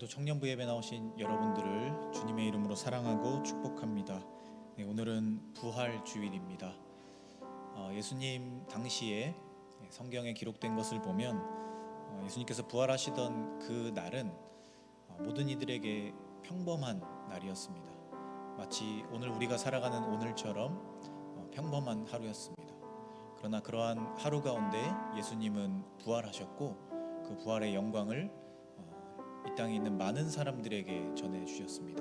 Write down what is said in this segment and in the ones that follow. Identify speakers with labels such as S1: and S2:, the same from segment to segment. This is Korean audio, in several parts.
S1: 오늘도 청년부 예배 나오신 여러분들을 주님의 이름으로 사랑하고 축복합니다. 네, 오늘은 부활 주일입니다. 예수님 당시에 성경에 기록된 것을 보면 예수님께서 부활하시던 그 날은 모든 이들에게 평범한 날이었습니다. 마치 오늘 우리가 살아가는 오늘처럼 평범한 하루였습니다. 그러나 그러한 하루 가운데 예수님은 부활하셨고 그 부활의 영광을 이 땅에 있는 많은 사람들에게 전해주셨습니다.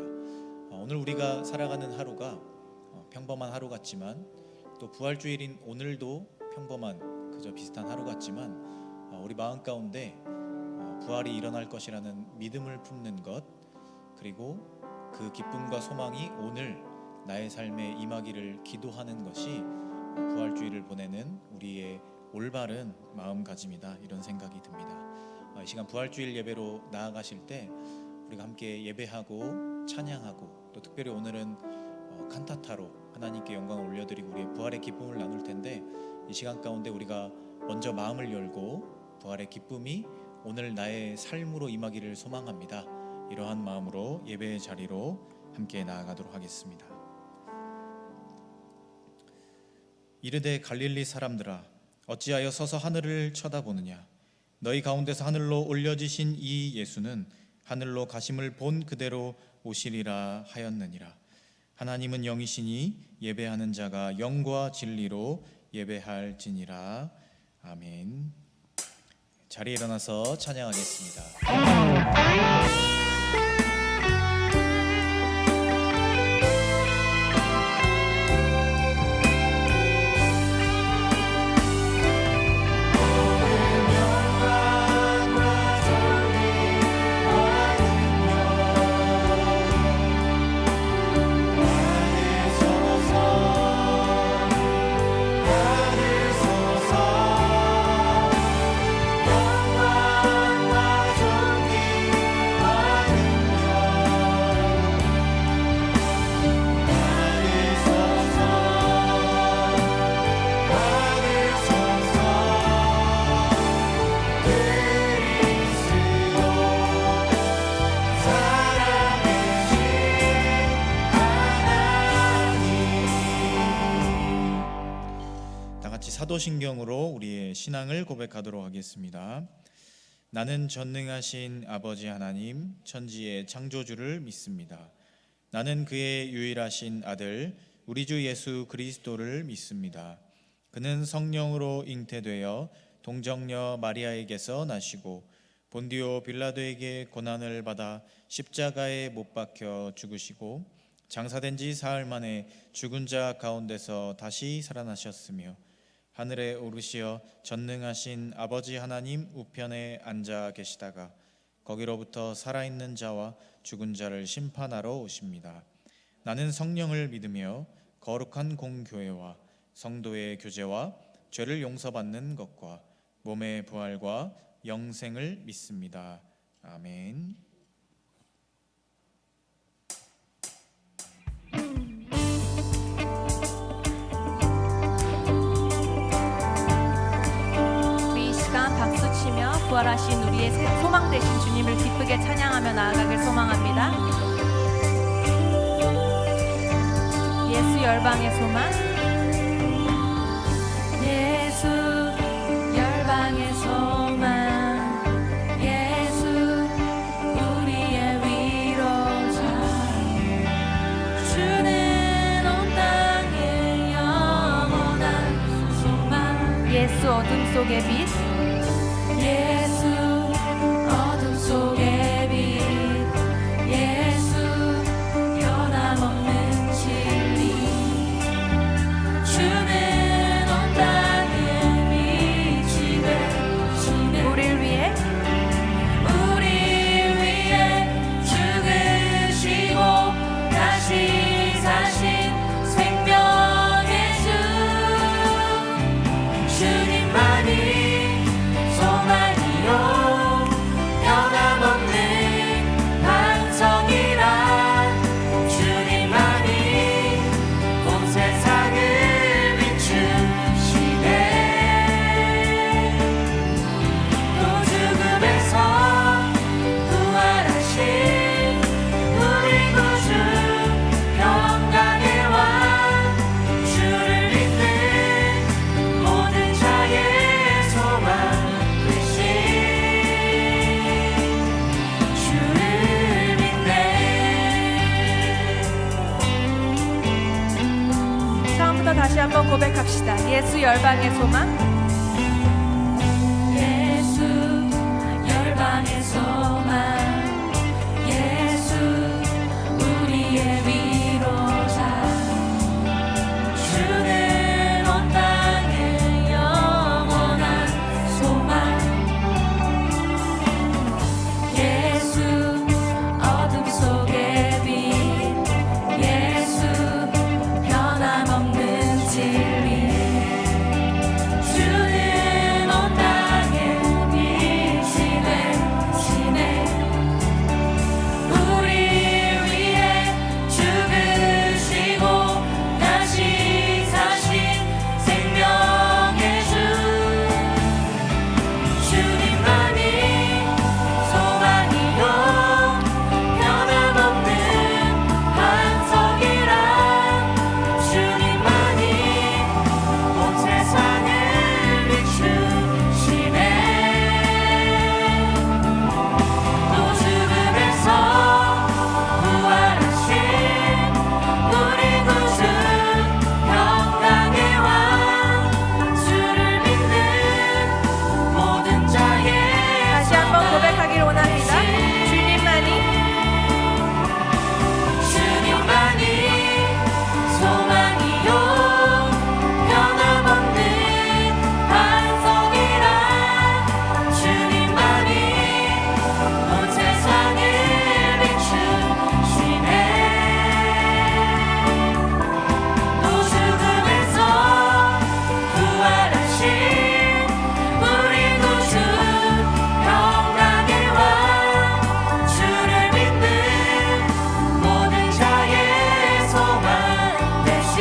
S1: 오늘 우리가 살아가는 하루가 평범한 하루 같지만 또 부활주일인 오늘도 평범한 그저 비슷한 하루 같지만 우리 마음 가운데 부활이 일어날 것이라는 믿음을 품는 것, 그리고 그 기쁨과 소망이 오늘 나의 삶에 임하기를 기도하는 것이 부활주일을 보내는 우리의 올바른 마음가짐이다, 이런 생각이 듭니다. 이 시간 부활주일 예배로 나아가실 때 우리가 함께 예배하고 찬양하고 또 특별히 오늘은 칸타타로 하나님께 영광을 올려드리고 우리의 부활의 기쁨을 나눌 텐데, 이 시간 가운데 우리가 먼저 마음을 열고 부활의 기쁨이 오늘 나의 삶으로 임하기를 소망합니다. 이러한 마음으로 예배의 자리로 함께 나아가도록 하겠습니다. 이르되 갈릴리 사람들아, 어찌하여 서서 하늘을 쳐다보느냐? 너희 가운데서 하늘로 올려지신 이 예수는 하늘로 가심을 본 그대로 오시리라 하였느니라. 하나님은 영이시니 예배하는 자가 영과 진리로 예배할지니라. 아멘. 자리에 일어나서 찬양하겠습니다. 사도신경으로 우리의 신앙을 고백하도록 하겠습니다. 나는 전능하신 아버지 하나님 천지의 창조주를 믿습니다. 나는 그의 유일하신 아들 우리 주 예수 그리스도를 믿습니다. 그는 성령으로 잉태되어 동정녀 마리아에게서 나시고 본디오 빌라도에게 고난을 받아 십자가에 못 박혀 죽으시고 장사된 지 사흘 만에 죽은 자 가운데서 다시 살아나셨으며 하늘에 오르시어 전능하신 아버지 하나님 우편에 앉아 계시다가 거기로부터 살아있는 자와 죽은 자를 심판하러 오십니다. 나는 성령을 믿으며 거룩한 공교회와 성도의 교제와 죄를 용서받는 것과 몸의 부활과 영생을 믿습니다. 아멘.
S2: 부활하신 우리의 소망 되신 주님을 기쁘게 찬양하며 나아가길 소망합니다. 예수 열방의 소망, 예수 열방의 소망, 예수 우리의 위로자, 주는 온 땅의 영원한 소망, 예수 어둠 속의 빛, 예수 어둠 속의 빛, 예수 변함없는 진리, 주는 온 땅에 빛이 되시네. 우릴 위해 죽으시고 다시 사신 생명의 주, 주님만이 고백합시다. 예수 열방의 소망.
S3: 예수 열방의 소망, 예수 우리의 위로자, 주는 온 땅의 영원한 소망. 예수 어둠 속의 빛, 예수 변함없는 진리, 주는 온 땅에 빛이 되시네. 우리 위해 죽으시고 다시 사신 생명의 주, 주님만이 소망이요 변함없는 반석이라, 주님만이 온 세상을 비추시네. 또 죽음에서 부활하신 우리 구주, 평강의 왕, 주를 믿는 모든 자의
S2: 다시 한번 고백하길 원합니다. 주님만이
S3: 주님만이 소망이요 변함없는 반석이라, 주님만이 온 세상을 비추시네. 또 죽음에서 부활하신 우리 구주, 평강의 왕, 주를 믿는 모든 자의 소망 되신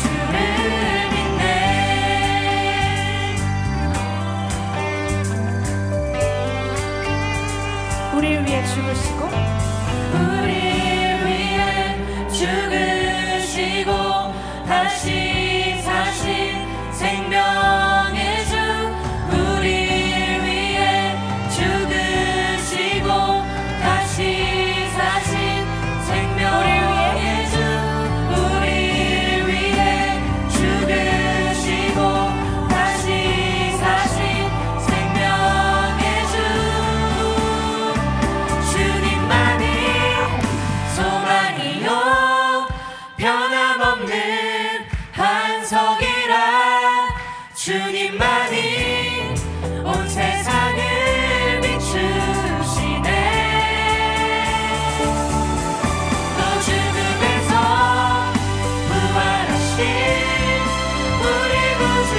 S3: 주를 믿네.
S2: 우리를 위해 죽으시고
S3: 우리 위해 죽으시고 다시 사신 생명의 주, 우리 위해 죽으시고 다시 사신 생명의 주, 우리 위해 죽으시고 다시 사신 생명의 주, 주님만이 소망이요 변함없는 반석이라, 주님만이 온 세상을 비추시네. 또 죽음에서 부활하신 우리 구주,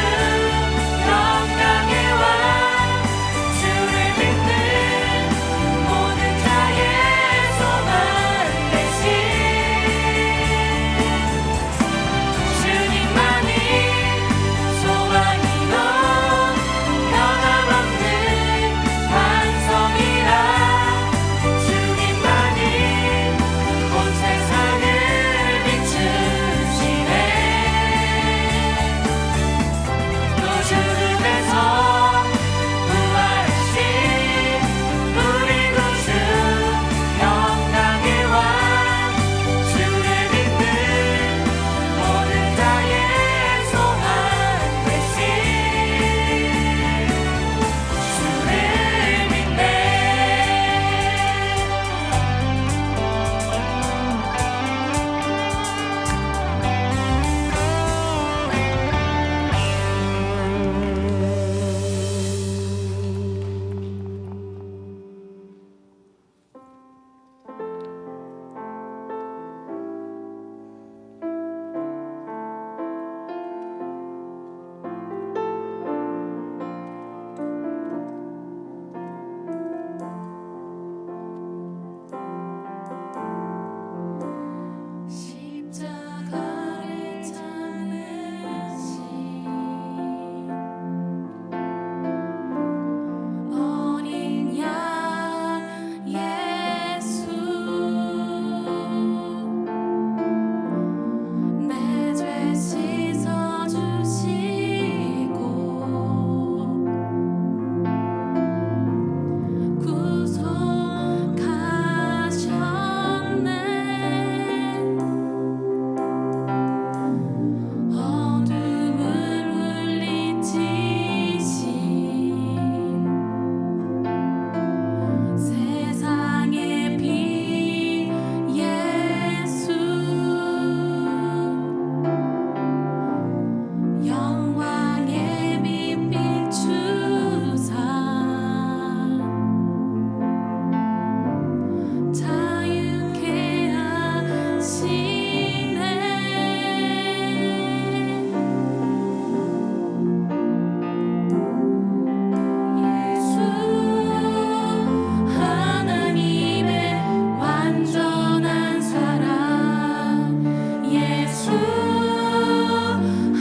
S3: 평강의 왕, 주를 믿는 모든 자의 소망 되신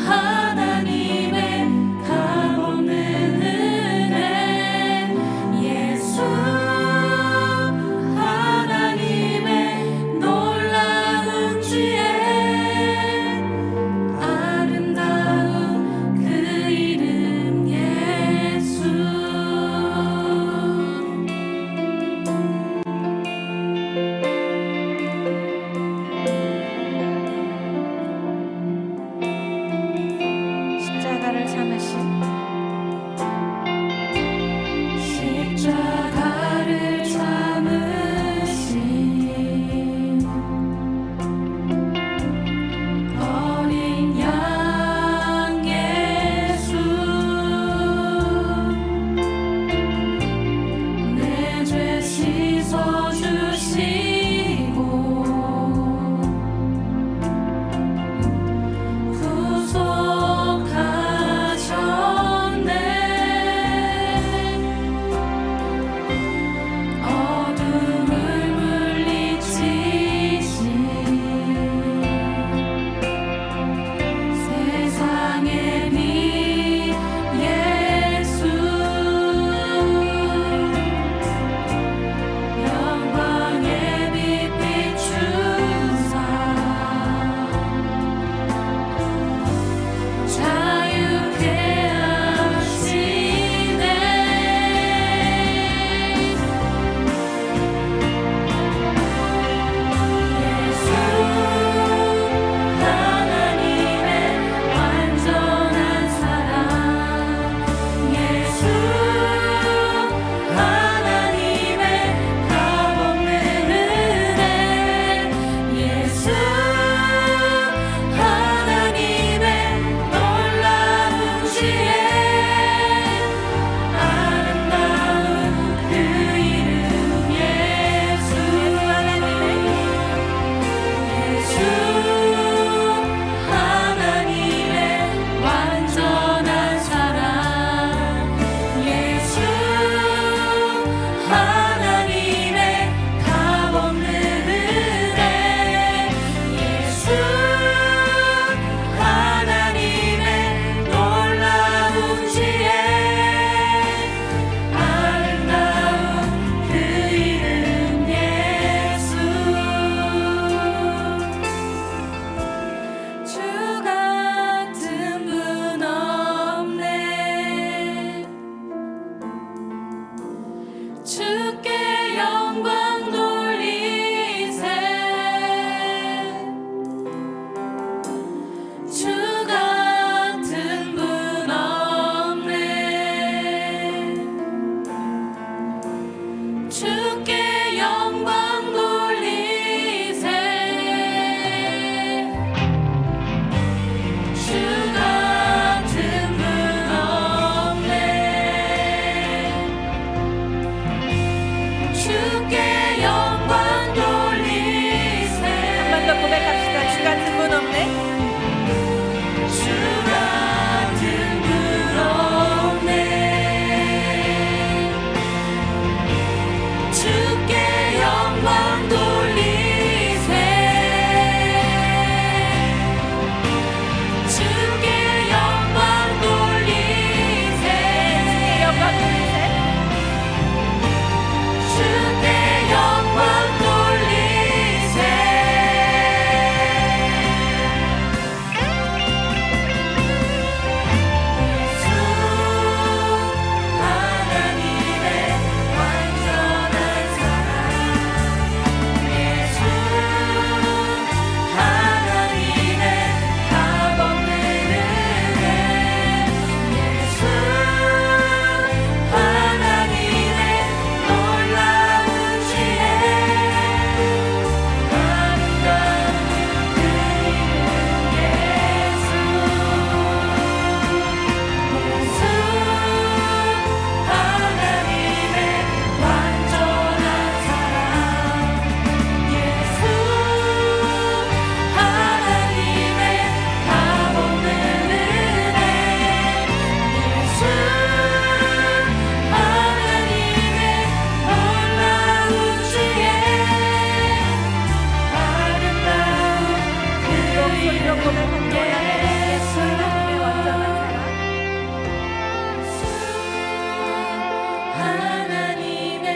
S3: 하나님의 값없는 은혜 예수 하나님의 놀라운 지혜 아름다운 그 이름 예수
S2: 고백하기 원하네. 예수 하나님의 완전한 사랑.
S3: 하나님의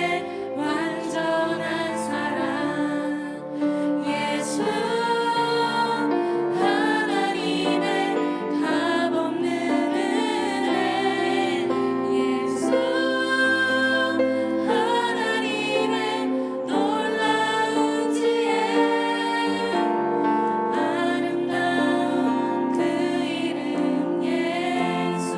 S3: 완전한 사랑 예수 하나님의 값없는 은혜 예수 하나님의 놀라운 지혜 아름다운 그 이름 예수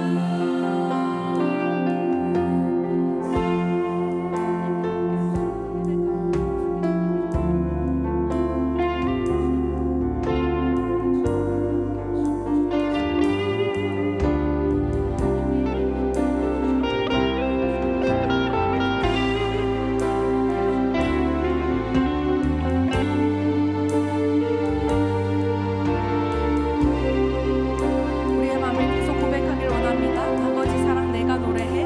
S2: 우리의 마음을 계속 고백하길 원합니다. 아버지 사랑 내가 노래해.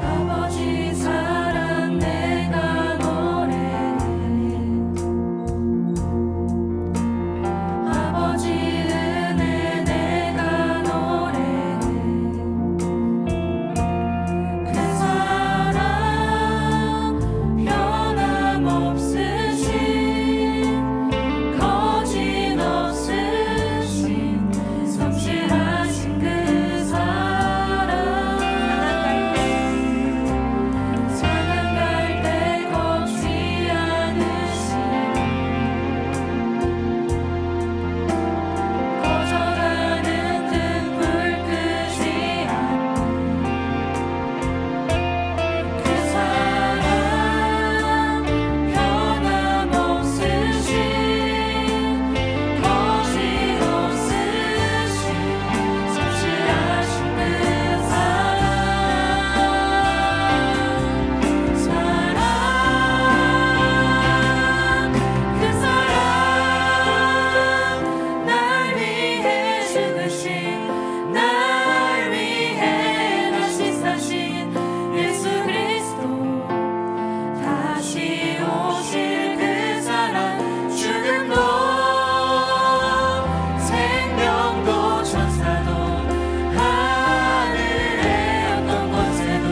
S3: 아버지 사랑 내가 노래해 아버지 은혜 내가 노래해 그 사랑 변함없으신 거짓없으신 성실하신 그 사랑 상한 갈대 걷지 않으신 거절하는 등불 끄지 않는 그 사랑 변함없으신 거짓없으신 성실하신 그 사랑 그 사랑 날 위해 죽으신 날 위해 다시 사신 예수 그리스도 다시 오실 그 사랑 죽음도 생명도 천사도 하늘의 어떤 권세도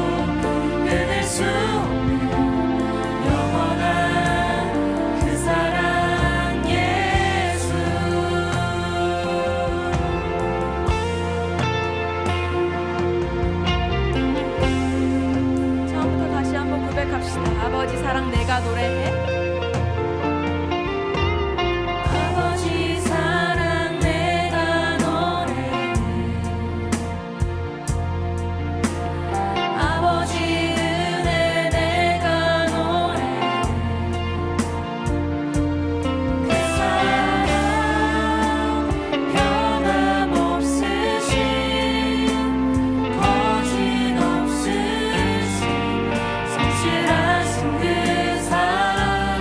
S3: 끊을 수 없는 영원한 그 사랑 예수
S2: 처음부터 다시 한번 고백합시다. 아버지 사랑 내가 노래해.
S3: 아버지 사랑 내가 노래해 아버지 은혜 내가 노래해 그 사랑 변함없으신 거짓없으신 성실하신 그 사랑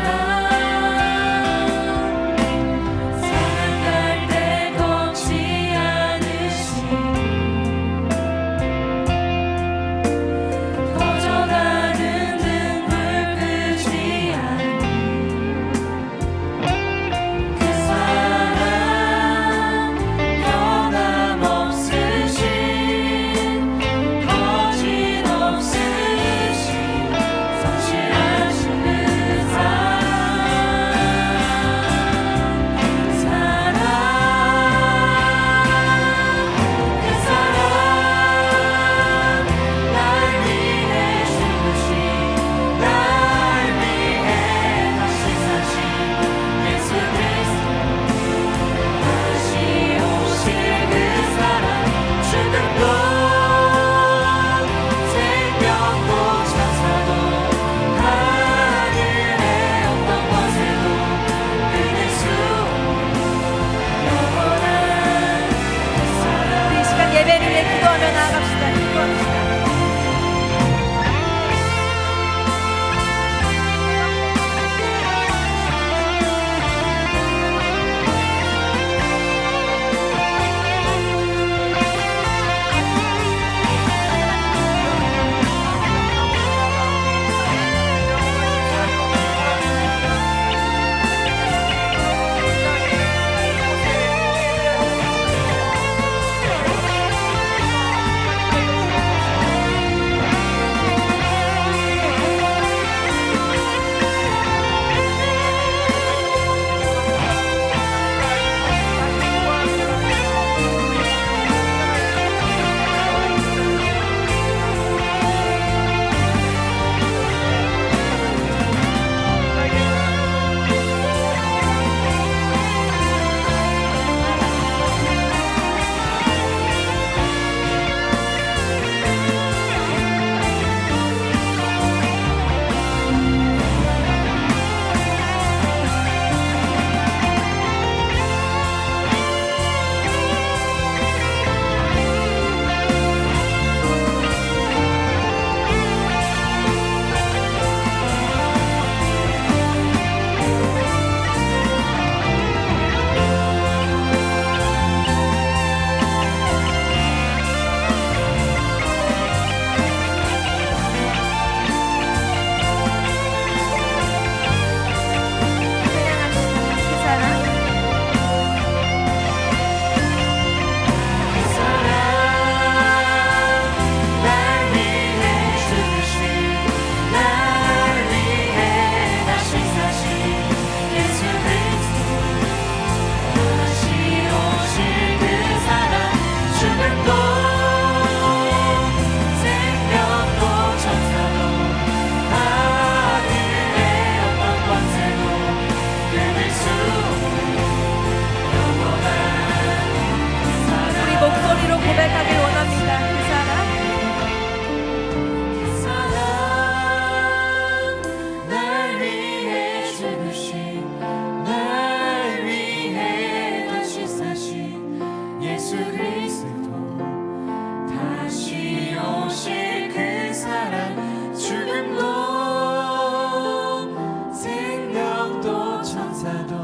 S3: 천사도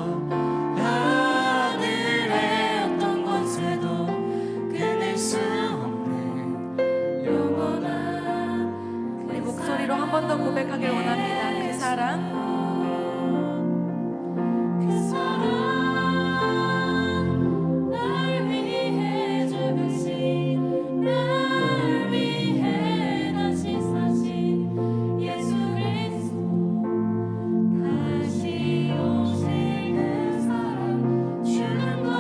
S3: 하늘의 어떤 권세도 끊을 수 없는 영원한
S2: 우리 목소리로 한 번 더 고백하길 원합니다. 그 사랑
S3: 날 위해 죽으신 날 위해 다시 사신 예수 그리스도 다시 오실 그 사랑 주는 것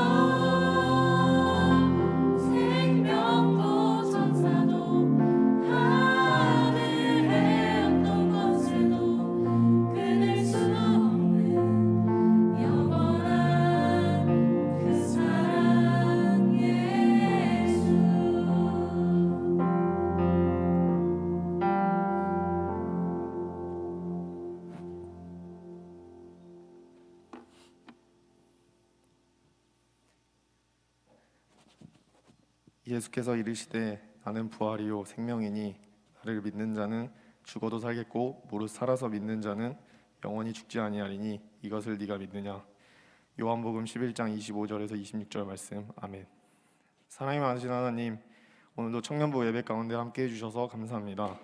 S3: 생명도 천사도 하늘의 어떤 것에도 끊을 수 없는 영원한 그 사랑 예수.
S4: 예수께서 이르시되 나는 부활이요 생명이니 나를 믿는 자는 죽어도 살겠고 무릇 살아서 믿는 자는 영원히 죽지 아니하리니 이것을 네가 믿느냐. 요한복음 11장 25절에서 26절 말씀. 아멘. 사랑이 많으신 하나님, 오늘도 청년부 예배 가운데 함께 해주셔서 감사합니다.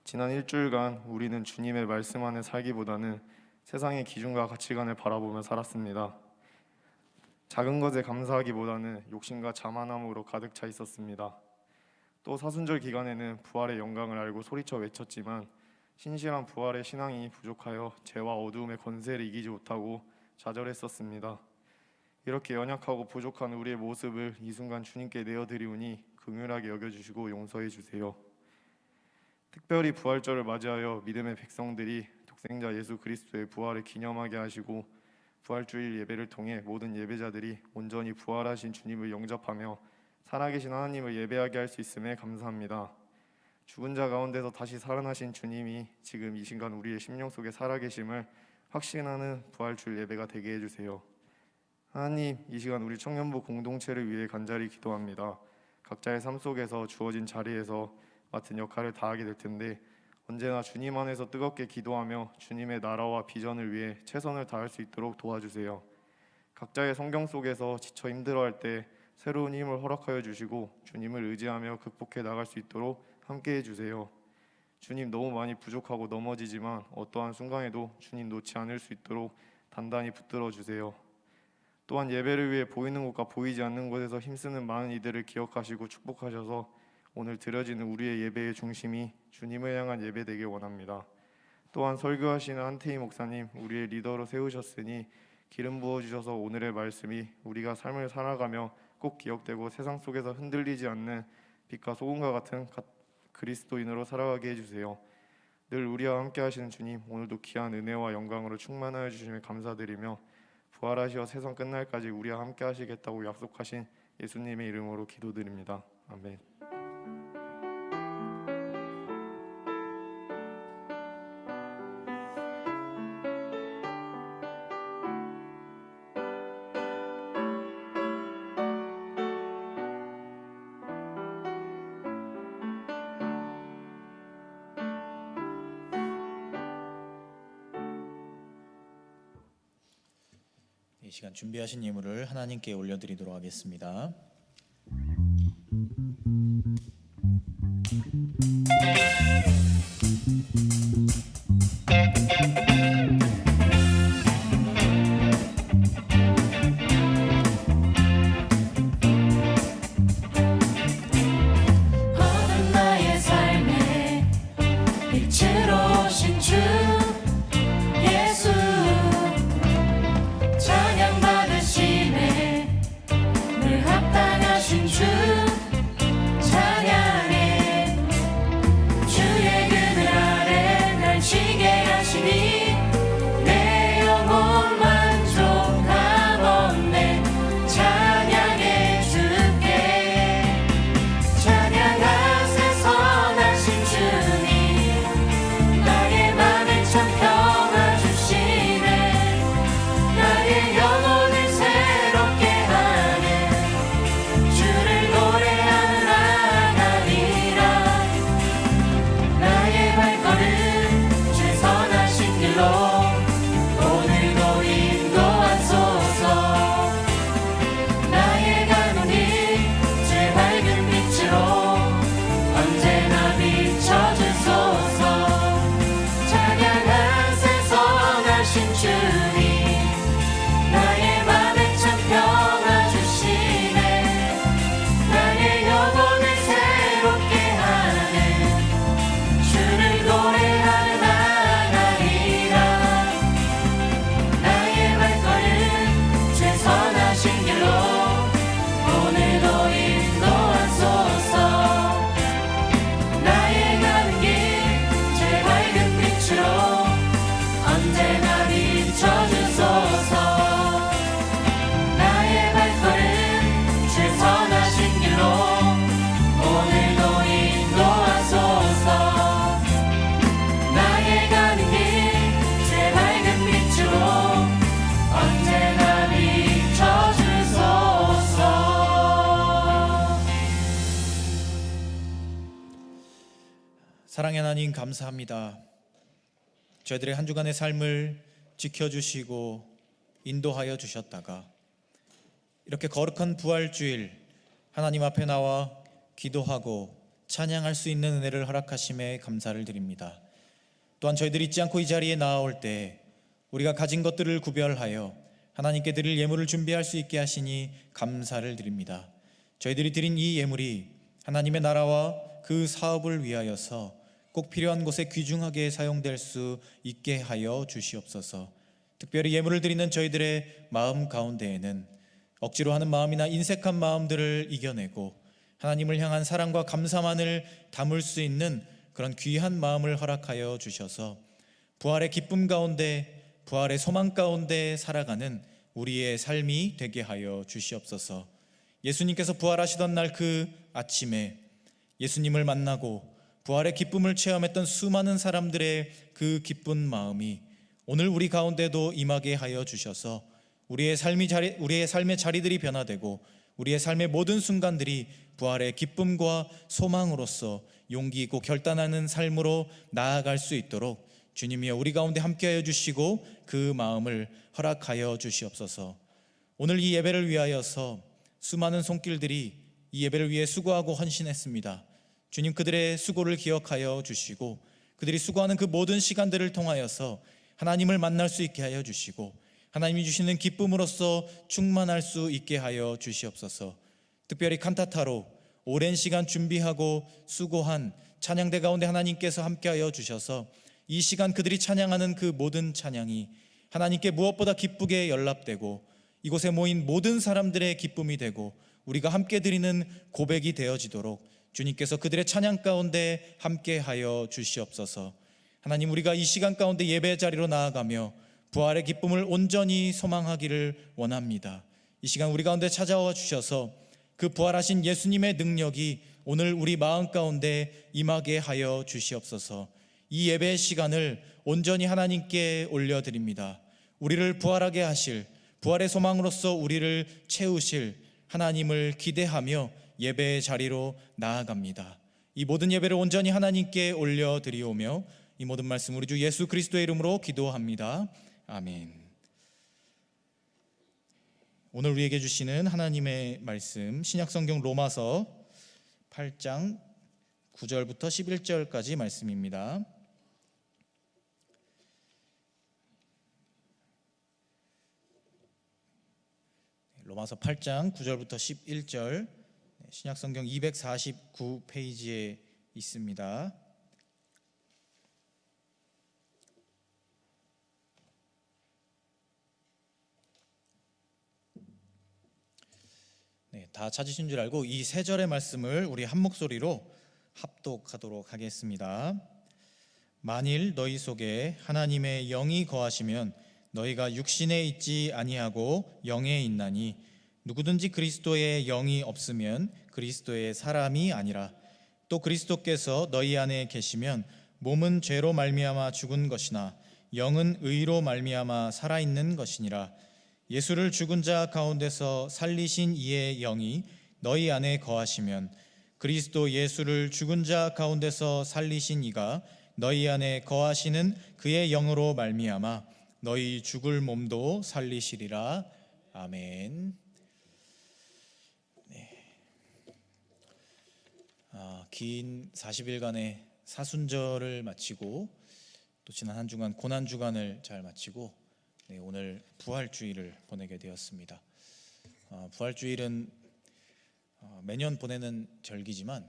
S4: 지난 일주일간 우리는 주님의 말씀 안에 살기보다는 세상의 기준과 가치관을 바라보며 살았습니다. 작은 것에 감사하기보다는 욕심과 자만함으로 가득 차 있었습니다. 또 사순절 기간에는 부활의 영광을 알고 소리쳐 외쳤지만 신실한 부활의 신앙이 부족하여 죄와 어두움의 권세를 이기지 못하고 좌절했었습니다. 이렇게 연약하고 부족한 우리의 모습을 이 순간 주님께 내어드리오니 긍휼하게 여겨주시고 용서해 주세요. 특별히 부활절을 맞이하여 믿음의 백성들이 독생자 예수 그리스도의 부활을 기념하게 하시고 부활주일 예배를 통해 모든 예배자들이 온전히 부활하신 주님을 영접하며 살아계신 하나님을 예배하게 할 수 있음에 감사합니다. 죽은 자 가운데서 다시 살아나신 주님이 지금 이 순간 우리의 심령 속에 살아계심을 확신하는 부활주일 예배가 되게 해주세요. 하나님, 이 시간 우리 청년부 공동체를 위해 간절히 기도합니다. 각자의 삶 속에서 주어진 자리에서 맡은 역할을 다하게 될 텐데 언제나 주님 안에서 뜨겁게 기도하며 주님의 나라와 비전을 위해 최선을 다할 수 있도록 도와주세요. 각자의 성경 속에서 지쳐 힘들어할 때 새로운 힘을 허락하여 주시고 주님을 의지하며 극복해 나갈 수 있도록 함께해 주세요. 주님, 너무 많이 부족하고 넘어지지만 어떠한 순간에도 주님 놓지 않을 수 있도록 단단히 붙들어 주세요. 또한 예배를 위해 보이는 곳과 보이지 않는 곳에서 힘쓰는 많은 이들을 기억하시고 축복하셔서 오늘 드려지는 우리의 예배의 중심이 주님을 향한 예배 되길 원합니다. 또한 설교하시는 한태희 목사님, 우리의 리더로 세우셨으니 기름 부어주셔서 오늘의 말씀이 우리가 삶을 살아가며 꼭 기억되고 세상 속에서 흔들리지 않는 빛과 소금과 같은 그리스도인으로 살아가게 해주세요. 늘 우리와 함께 하시는 주님, 오늘도 귀한 은혜와 영광으로 충만하여 주시며 감사드리며 부활하시어 세상 끝날까지 우리와 함께 하시겠다고 약속하신 예수님의 이름으로 기도드립니다. 아멘.
S1: 이 시간 준비하신 예물을 하나님께 올려드리도록 하겠습니다.
S3: 어둠 나의 삶에 빛으로 오신 주 예수 찬양 받으시네 늘 합당 주님 나의 맘에 참 평화 주시네 나의 영혼을 새롭게 하네 주를 노래하며 나아가리라 나의 발걸음 제 선하신 길로 오늘도 인도하소서 나의 가는 길 제 밝은 빛으로 언제나 비춰주소서 나의 발걸음 제 선하신 길로 오늘도 인도하소서 나의 가는 길 제 밝은 빛으로 언제나 비춰주소서.
S1: 사랑의 하나님 감사합니다. 저희들의 한 주간의 삶을 지켜주시고 인도하여 주셨다가 이렇게 거룩한 부활주일 하나님 앞에 나와 기도하고 찬양할 수 있는 은혜를 허락하심에 감사를 드립니다. 또한 저희들이 잊지 않고 이 자리에 나아올 때 우리가 가진 것들을 구별하여 하나님께 드릴 예물을 준비할 수 있게 하시니 감사를 드립니다. 저희들이 드린 이 예물이 하나님의 나라와 그 사업을 위하여서 꼭 필요한 곳에 귀중하게 사용될 수 있게 하여 주시옵소서. 특별히 예물을 드리는 저희들의 마음 가운데에는 억지로 하는 마음이나 인색한 마음들을 이겨내고 하나님을 향한 사랑과 감사만을 담을 수 있는 그런 귀한 마음을 허락하여 주셔서 부활의 기쁨 가운데, 부활의 소망 가운데 살아가는 우리의 삶이 되게 하여 주시옵소서. 예수님께서 부활하시던 날 그 아침에 예수님을 만나고 부활의 기쁨을 체험했던 수많은 사람들의 그 기쁜 마음이 오늘 우리 가운데도 임하게 하여 주셔서 우리의 삶의 자리들이 변화되고 우리의 삶의 모든 순간들이 부활의 기쁨과 소망으로서 용기 있고 결단하는 삶으로 나아갈 수 있도록 주님이여 우리 가운데 함께하여 주시고 그 마음을 허락하여 주시옵소서. 오늘 이 예배를 위하여서 수많은 손길들이 이 예배를 위해 수고하고 헌신했습니다. 주님, 그들의 수고를 기억하여 주시고 그들이 수고하는 그 모든 시간들을 통하여서 하나님을 만날 수 있게 하여 주시고 하나님이 주시는 기쁨으로써 충만할 수 있게 하여 주시옵소서. 특별히 칸타타로 오랜 시간 준비하고 수고한 찬양대 가운데 하나님께서 함께하여 주셔서 이 시간 그들이 찬양하는 그 모든 찬양이 하나님께 무엇보다 기쁘게 연락되고 이곳에 모인 모든 사람들의 기쁨이 되고 우리가 함께 드리는 고백이 되어지도록 주님께서 그들의 찬양 가운데 함께하여 주시옵소서. 하나님, 우리가 이 시간 가운데 예배 자리로 나아가며 부활의 기쁨을 온전히 소망하기를 원합니다. 이 시간 우리 가운데 찾아와 주셔서 그 부활하신 예수님의 능력이 오늘 우리 마음 가운데 임하게 하여 주시옵소서. 이 예배의 시간을 온전히 하나님께 올려드립니다. 우리를 부활하게 하실, 부활의 소망으로서 우리를 채우실 하나님을 기대하며 예배의 자리로 나아갑니다. 이 모든 예배를 온전히 하나님께 올려드리오며 이 모든 말씀 우리 주 예수 그리스도의 이름으로 기도합니다. 아멘. 오늘 우리에게 주시는 하나님의 말씀, 신약성경 로마서 8장 9절부터 11절까지 말씀입니다. 로마서 8장 9절부터 11절, 신약성경 249페이지에 있습니다. 다 찾으신 줄 알고 이 세 절의 말씀을 우리 한 목소리로 합독하도록 하겠습니다. 만일 너희 속에 하나님의 영이 거하시면 너희가 육신에 있지 아니하고 영에 있나니 누구든지 그리스도의 영이 없으면 그리스도의 사람이 아니라 또 그리스도께서 너희 안에 계시면 몸은 죄로 말미암아 죽은 것이나 영은 의로 말미암아 살아있는 것이니라. 예수를 죽은 자 가운데서 살리신 이의 영이 너희 안에 거하시면 그리스도 예수를 죽은 자 가운데서 살리신 이가 너희 안에 거하시는 그의 영으로 말미암아 너희 죽을 몸도 살리시리라. 아멘. 긴 40일간의 사순절을 마치고 또 지난 한 주간 고난 주간을 잘 마치고 오늘 부활주일을 보내게 되었습니다. 부활주일은 매년 보내는 절기지만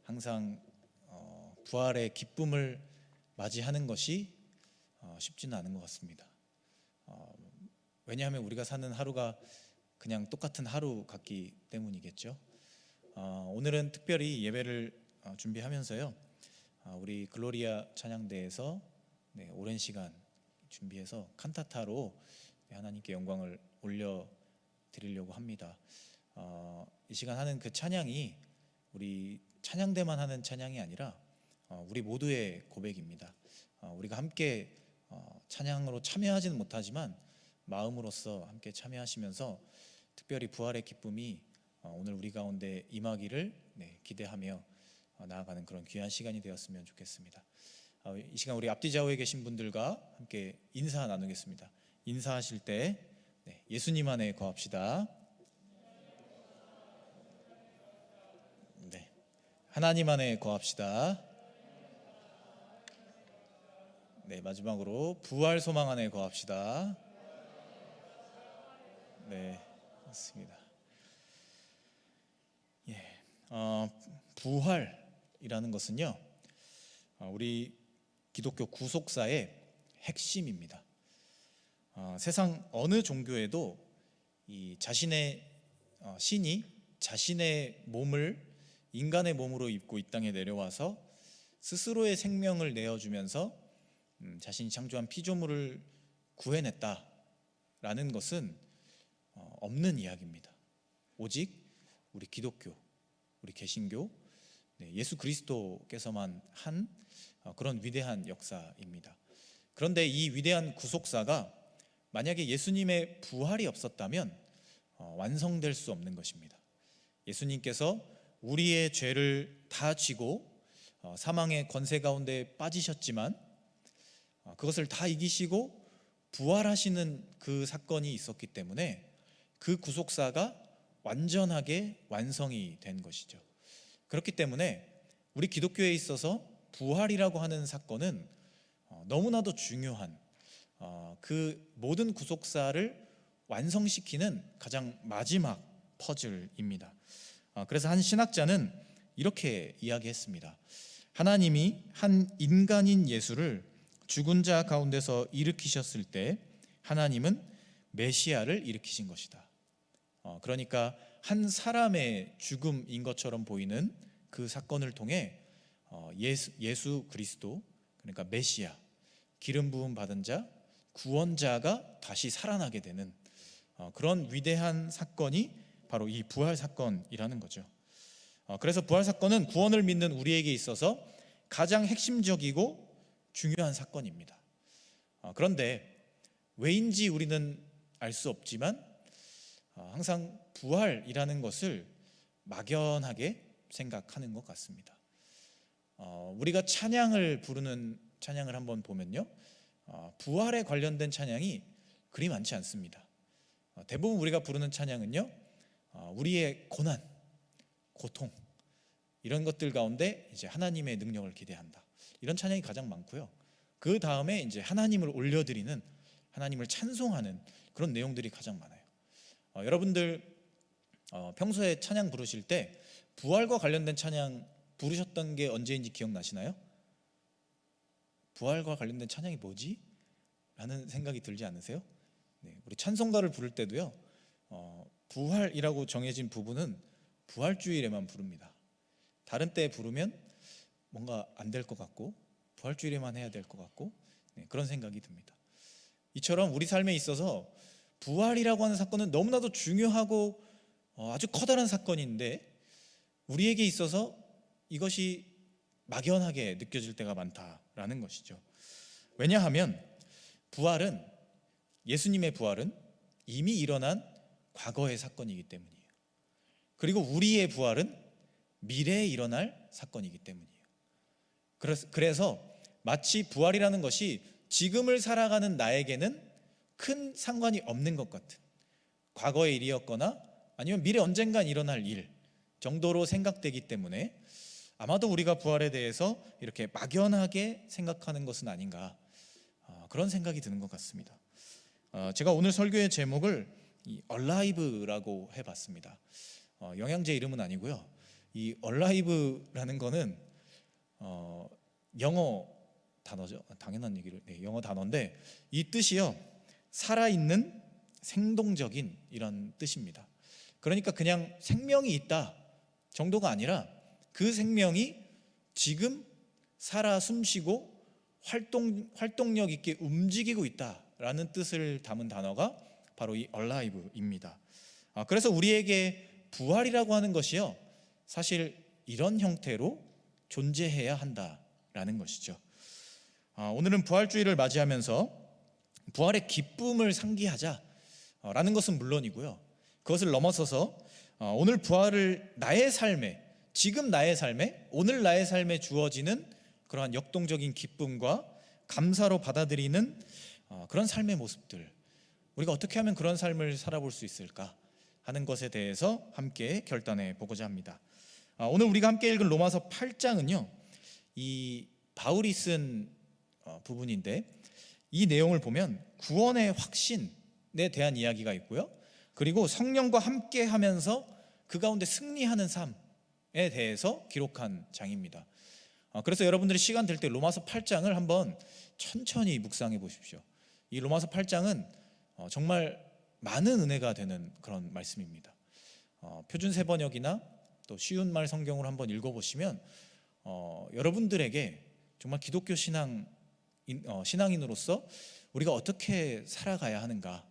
S1: 항상 부활의 기쁨을 맞이하는 것이 쉽지는 않은 것 같습니다. 왜냐하면 우리가 사는 하루가 그냥 똑같은 하루 같기 때문이겠죠. 오늘은 특별히 예배를 준비하면서요, 우리 글로리아 찬양대에서 오랜 시간 준비해서 칸타타로 하나님께 영광을 올려 드리려고 합니다. 이 시간 하는 그 찬양이 우리 찬양대만 하는 찬양이 아니라 우리 모두의 고백입니다. 우리가 함께 찬양으로 참여하지는 못하지만 마음으로서 함께 참여하시면서 특별히 부활의 기쁨이 오늘 우리 가운데 임하기를 기대하며 나아가는 그런 귀한 시간이 되었으면 좋겠습니다. 이 시간 우리 앞뒤 좌우에 계신 분들과 함께 인사 나누겠습니다. 인사하실 때 예수님 안에 거합시다. 하나님 안에 거합시다. 마지막으로 부활 소망 안에 거합시다. 맞습니다. 부활이라는 것은요, 우리 기독교 구속사의 핵심입니다. 세상 어느 종교에도 이 자신의 신이 자신의 몸을 인간의 몸으로 입고 이 땅에 내려와서 스스로의 생명을 내어주면서 자신이 창조한 피조물을 구해냈다라는 것은 없는 이야기입니다. 오직 우리 기독교, 우리 개신교, 예수 그리스도께서만 한 그런 위대한 역사입니다. 그런데 이 위대한 구속사가 만약에 예수님의 부활이 없었다면 완성될 수 없는 것입니다. 예수님께서 우리의 죄를 다 지고 사망의 권세 가운데 빠지셨지만 그것을 다 이기시고 부활하시는 그 사건이 있었기 때문에 그 구속사가 완전하게 완성이 된 것이죠. 그렇기 때문에 우리 기독교에 있어서 부활이라고 하는 사건은 너무나도 중요한 그 모든 구속사를 완성시키는 가장 마지막 퍼즐입니다. 그래서 한 신학자는 이렇게 이야기했습니다. 하나님이 한 인간인 예수를 죽은 자 가운데서 일으키셨을 때 하나님은 메시아를 일으키신 것이다. 그러니까 한 사람의 죽음인 것처럼 보이는 그 사건을 통해 예수 그리스도, 그러니까 메시아, 기름 부음 받은 자, 구원자가 다시 살아나게 되는 그런 위대한 사건이 바로 이 부활 사건이라는 거죠. 그래서 부활 사건은 구원을 믿는 우리에게 있어서 가장 핵심적이고 중요한 사건입니다. 그런데 왜인지 우리는 알 수 없지만 항상 부활이라는 것을 막연하게 생각하는 것 같습니다. 우리가 찬양을 부르는 찬양을 한번 보면요, 부활에 관련된 찬양이 그리 많지 않습니다. 대부분 우리가 부르는 찬양은요, 우리의 고난, 고통 이런 것들 가운데 이제 하나님의 능력을 기대한다, 이런 찬양이 가장 많고요. 그 다음에 이제 하나님을 올려드리는, 하나님을 찬송하는 그런 내용들이 가장 많아요. 여러분들 평소에 찬양 부르실 때 부활과 관련된 찬양 부르셨던 게 언제인지 기억나시나요? 부활과 관련된 찬양이 뭐지? 라는 생각이 들지 않으세요? 우리 찬송가를 부를 때도요, 부활이라고 정해진 부분은 부활주일에만 부릅니다. 다른 때 부르면 뭔가 안 될 것 같고 부활주일에만 해야 될 것 같고 그런 생각이 듭니다. 이처럼 우리 삶에 있어서 부활이라고 하는 사건은 너무나도 중요하고 아주 커다란 사건인데 우리에게 있어서 이것이 막연하게 느껴질 때가 많다라는 것이죠. 왜냐하면 부활은, 예수님의 부활은 이미 일어난 과거의 사건이기 때문이에요. 그리고 우리의 부활은 미래에 일어날 사건이기 때문이에요. 그래서 마치 부활이라는 것이 지금을 살아가는 나에게는 큰 상관이 없는 것 같은, 과거의 일이었거나 아니면 미래 언젠간 일어날 일 정도로 생각되기 때문에 아마도 우리가 부활에 대해서 이렇게 막연하게 생각하는 것은 아닌가, 그런 생각이 드는 것 같습니다. 제가 오늘 설교의 제목을 이 얼라이브라고 해봤습니다. 영양제 이름은 아니고요. 이 얼라이브라는 거는 영어 단어죠. 당연한 얘기를. 영어 단어인데 이 뜻이요, 살아있는, 생동적인 이런 뜻입니다. 그러니까 그냥 생명이 있다 정도가 아니라 그 생명이 지금 살아 숨쉬고 활동력 있게 움직이고 있다라는 뜻을 담은 단어가 바로 이 alive입니다. 그래서 우리에게 부활이라고 하는 것이요, 사실 이런 형태로 존재해야 한다라는 것이죠. 오늘은 부활주의를 맞이하면서 부활의 기쁨을 상기하자라는 것은 물론이고요, 그것을 넘어서서 오늘 부활을 나의 삶에, 지금 나의 삶에, 오늘 나의 삶에 주어지는 그러한 역동적인 기쁨과 감사로 받아들이는 그런 삶의 모습들, 우리가 어떻게 하면 그런 삶을 살아볼 수 있을까 하는 것에 대해서 함께 결단해 보고자 합니다. 오늘 우리가 함께 읽은 로마서 8장은요, 이 바울이 쓴 부분인데 이 내용을 보면 구원의 확신에 대한 이야기가 있고요, 그리고 성령과 함께 하면서 그 가운데 승리하는 삶에 대해서 기록한 장입니다. 그래서 여러분들이 시간 될 때 로마서 8장을 한번 천천히 묵상해 보십시오. 이 로마서 8장은 정말 많은 은혜가 되는 그런 말씀입니다. 표준 세번역이나 또 쉬운 말 성경으로 한번 읽어보시면 여러분들에게 정말 기독교 신앙인으로서 우리가 어떻게 살아가야 하는가,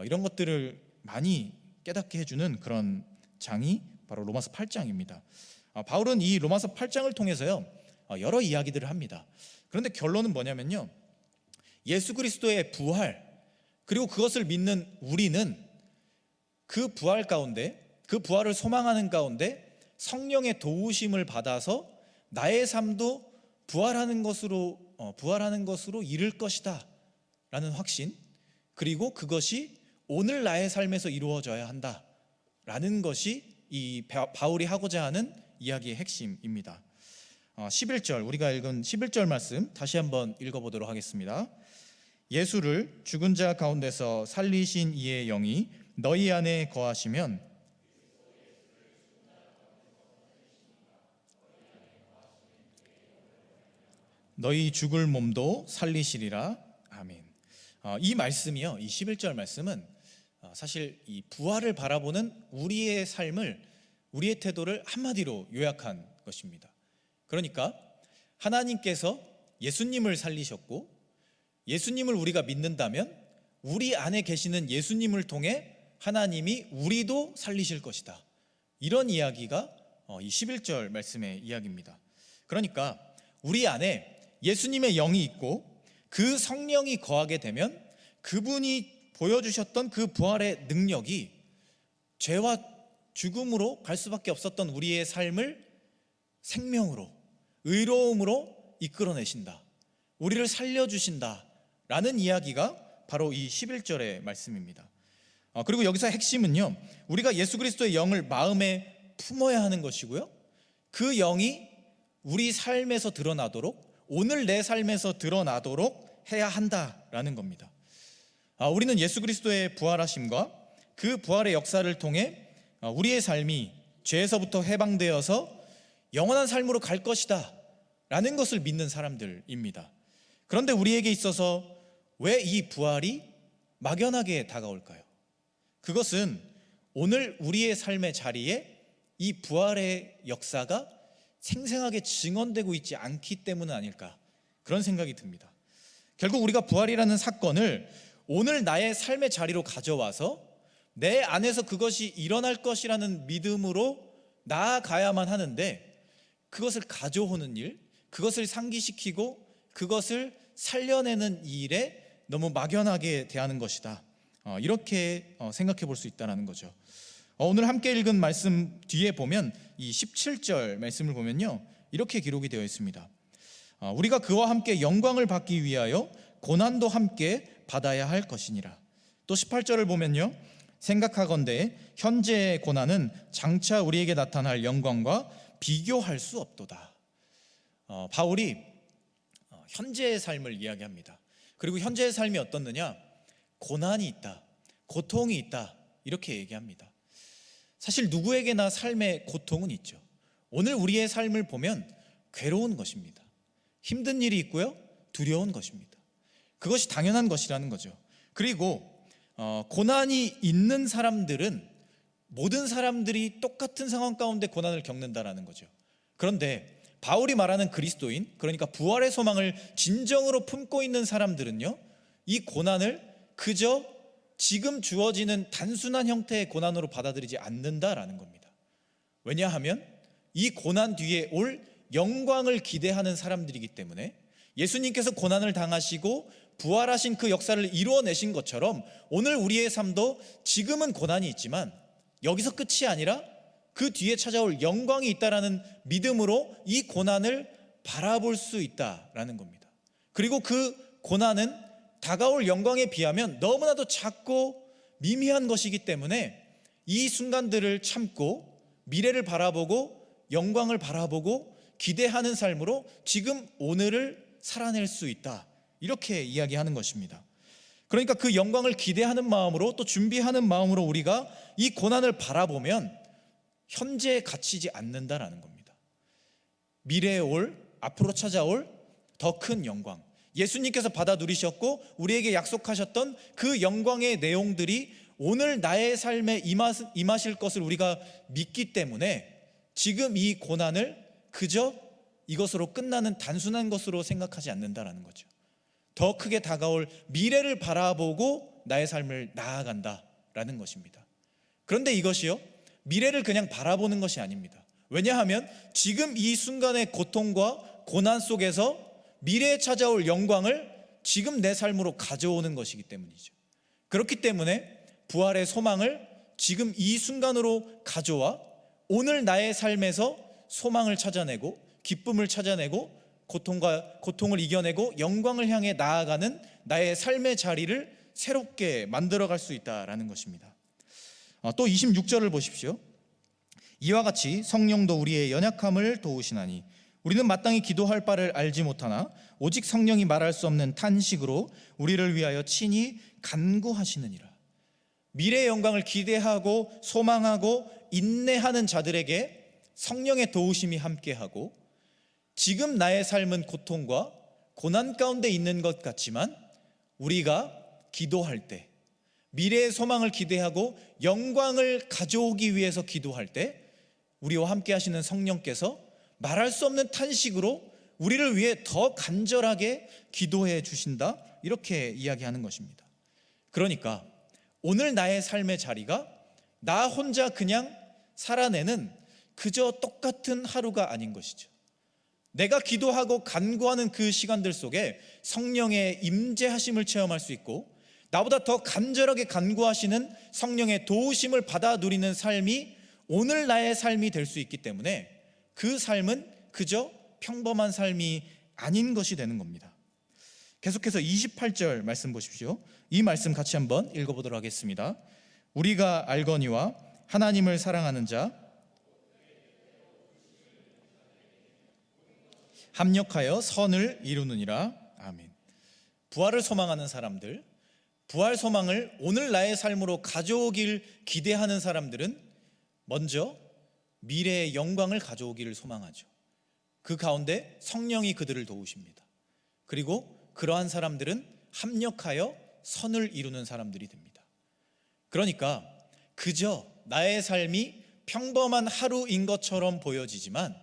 S1: 이런 것들을 많이 깨닫게 해주는 그런 장이 바로 로마서 8장입니다. 바울은 이 로마서 8장을 통해서요, 여러 이야기들을 합니다. 그런데 결론은 뭐냐면요, 예수 그리스도의 부활, 그리고 그것을 믿는 우리는 그 부활 가운데, 그 부활을 소망하는 가운데 성령의 도우심을 받아서 나의 삶도 부활하는 것으로 이룰 것이다 라는 확신, 그리고 그것이 오늘 나의 삶에서 이루어져야 한다 라는 것이 이 바울이 하고자 하는 이야기의 핵심입니다. 11절, 우리가 읽은 11절 말씀 다시 한번 읽어보도록 하겠습니다. 예수를 죽은 자 가운데서 살리신 이의 영이 너희 안에 거하시면 너희 죽을 몸도 살리시리라. 아멘. 이 말씀이요, 이 11절 말씀은 사실 이 부활을 바라보는 우리의 삶을, 우리의 태도를 한마디로 요약한 것입니다. 그러니까 하나님께서 예수님을 살리셨고, 예수님을 우리가 믿는다면 우리 안에 계시는 예수님을 통해 하나님이 우리도 살리실 것이다, 이런 이야기가 이 11절 말씀의 이야기입니다. 그러니까 우리 안에 예수님의 영이 있고 그 성령이 거하게 되면 그분이 보여주셨던 그 부활의 능력이 죄와 죽음으로 갈 수밖에 없었던 우리의 삶을 생명으로, 의로움으로 이끌어내신다, 우리를 살려주신다 라는 이야기가 바로 이 11절의 말씀입니다. 그리고 여기서 핵심은요, 우리가 예수 그리스도의 영을 마음에 품어야 하는 것이고요, 그 영이 우리 삶에서 드러나도록, 오늘 내 삶에서 드러나도록 해야 한다라는 겁니다. 우리는 예수 그리스도의 부활하심과 그 부활의 역사를 통해 우리의 삶이 죄에서부터 해방되어서 영원한 삶으로 갈 것이다 라는 것을 믿는 사람들입니다. 그런데 우리에게 있어서 왜 이 부활이 막연하게 다가올까요? 그것은 오늘 우리의 삶의 자리에 이 부활의 역사가 생생하게 증언되고 있지 않기 때문은 아닐까, 그런 생각이 듭니다. 결국 우리가 부활이라는 사건을 오늘 나의 삶의 자리로 가져와서 내 안에서 그것이 일어날 것이라는 믿음으로 나아가야만 하는데, 그것을 가져오는 일, 그것을 상기시키고 그것을 살려내는 일에 너무 막연하게 대하는 것이다, 이렇게 생각해 볼 수 있다는 거죠. 오늘 함께 읽은 말씀 뒤에 보면 이 17절 말씀을 보면요, 이렇게 기록이 되어 있습니다. 우리가 그와 함께 영광을 받기 위하여 고난도 함께 받아야 할 것이니라. 또 18절을 보면요, 생각하건대 현재의 고난은 장차 우리에게 나타날 영광과 비교할 수 없도다. 바울이 현재의 삶을 이야기합니다. 그리고 현재의 삶이 어떻느냐, 고난이 있다, 고통이 있다, 이렇게 얘기합니다. 사실 누구에게나 삶의 고통은 있죠. 오늘 우리의 삶을 보면 괴로운 것입니다. 힘든 일이 있고요, 두려운 것입니다. 그것이 당연한 것이라는 거죠. 그리고 고난이 있는 사람들은 모든 사람들이 똑같은 상황 가운데 고난을 겪는다라는 거죠. 그런데 바울이 말하는 그리스도인, 그러니까 부활의 소망을 진정으로 품고 있는 사람들은요, 이 고난을 그저 지금 주어지는 단순한 형태의 고난으로 받아들이지 않는다라는 겁니다. 왜냐하면 이 고난 뒤에 올 영광을 기대하는 사람들이기 때문에 예수님께서 고난을 당하시고 부활하신 그 역사를 이루어내신 것처럼 오늘 우리의 삶도 지금은 고난이 있지만 여기서 끝이 아니라 그 뒤에 찾아올 영광이 있다라는 믿음으로 이 고난을 바라볼 수 있다라는 겁니다. 그리고 그 고난은 다가올 영광에 비하면 너무나도 작고 미미한 것이기 때문에 이 순간들을 참고 미래를 바라보고 영광을 바라보고 기대하는 삶으로 지금 오늘을 살아낼 수 있다, 이렇게 이야기하는 것입니다. 그러니까 그 영광을 기대하는 마음으로 또 준비하는 마음으로 우리가 이 고난을 바라보면 현재에 갇히지 않는다라는 겁니다. 미래에 올, 앞으로 찾아올 더 큰 영광, 예수님께서 받아 누리셨고 우리에게 약속하셨던 그 영광의 내용들이 오늘 나의 삶에 임하실 것을 우리가 믿기 때문에 지금 이 고난을 그저 이것으로 끝나는 단순한 것으로 생각하지 않는다라는 거죠. 더 크게 다가올 미래를 바라보고 나의 삶을 나아간다라는 것입니다. 그런데 이것이요, 미래를 그냥 바라보는 것이 아닙니다. 왜냐하면 지금 이 순간의 고통과 고난 속에서 미래에 찾아올 영광을 지금 내 삶으로 가져오는 것이기 때문이죠. 그렇기 때문에 부활의 소망을 지금 이 순간으로 가져와 오늘 나의 삶에서 소망을 찾아내고 기쁨을 찾아내고 고통을 이겨내고 영광을 향해 나아가는 나의 삶의 자리를 새롭게 만들어갈 수 있다라는 것입니다. 또 26절을 보십시오. 이와 같이 성령도 우리의 연약함을 도우시나니 우리는 마땅히 기도할 바를 알지 못하나 오직 성령이 말할 수 없는 탄식으로 우리를 위하여 친히 간구하시느니라. 미래의 영광을 기대하고 소망하고 인내하는 자들에게 성령의 도우심이 함께하고 지금 나의 삶은 고통과 고난 가운데 있는 것 같지만 우리가 기도할 때, 미래의 소망을 기대하고 영광을 가져오기 위해서 기도할 때 우리와 함께 하시는 성령께서 말할 수 없는 탄식으로 우리를 위해 더 간절하게 기도해 주신다, 이렇게 이야기하는 것입니다. 그러니까 오늘 나의 삶의 자리가 나 혼자 그냥 살아내는 그저 똑같은 하루가 아닌 것이죠. 내가 기도하고 간구하는 그 시간들 속에 성령의 임재하심을 체험할 수 있고 나보다 더 간절하게 간구하시는 성령의 도우심을 받아 누리는 삶이 오늘 나의 삶이 될 수 있기 때문에 그 삶은 그저 평범한 삶이 아닌 것이 되는 겁니다. 계속해서 28절 말씀 보십시오. 이 말씀 같이 한번 읽어보도록 하겠습니다. 우리가 알거니와 하나님을 사랑하는 자 합력하여 선을 이루느니라. 아멘. 부활을 소망하는 사람들, 부활 소망을 오늘 나의 삶으로 가져오길 기대하는 사람들은 먼저 미래의 영광을 가져오기를 소망하죠. 그 가운데 성령이 그들을 도우십니다. 그리고 그러한 사람들은 합력하여 선을 이루는 사람들이 됩니다. 그러니까 그저 나의 삶이 평범한 하루인 것처럼 보여지지만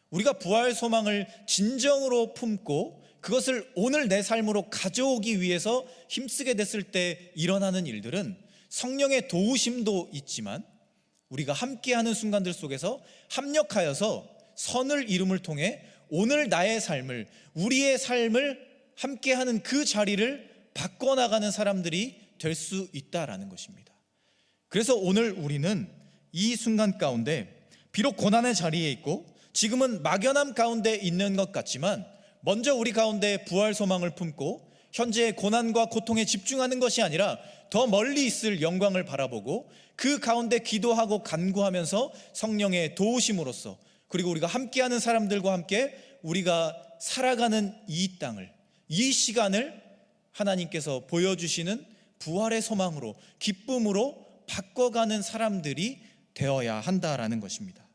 S1: 우리가 부활 소망을 진정으로 품고 그것을 오늘 내 삶으로 가져오기 위해서 힘쓰게 됐을 때 일어나는 일들은 성령의 도우심도 있지만 우리가 함께하는 순간들 속에서 합력하여서 선을 이룸을 통해 오늘 나의 삶을, 우리의 삶을 함께하는 그 자리를 바꿔나가는 사람들이 될 수 있다라는 것입니다. 그래서 오늘 우리는 이 순간 가운데 비록 고난의 자리에 있고 지금은 막연함 가운데 있는 것 같지만 먼저 우리 가운데 부활 소망을 품고 현재의 고난과 고통에 집중하는 것이 아니라 더 멀리 있을 영광을 바라보고 그 가운데 기도하고 간구하면서 성령의 도우심으로써 그리고 우리가 함께하는 사람들과 함께 우리가 살아가는 이 땅을, 이 시간을 하나님께서 보여주시는 부활의 소망으로, 기쁨으로 바꿔가는 사람들이 되어야 한다라는 것입니다.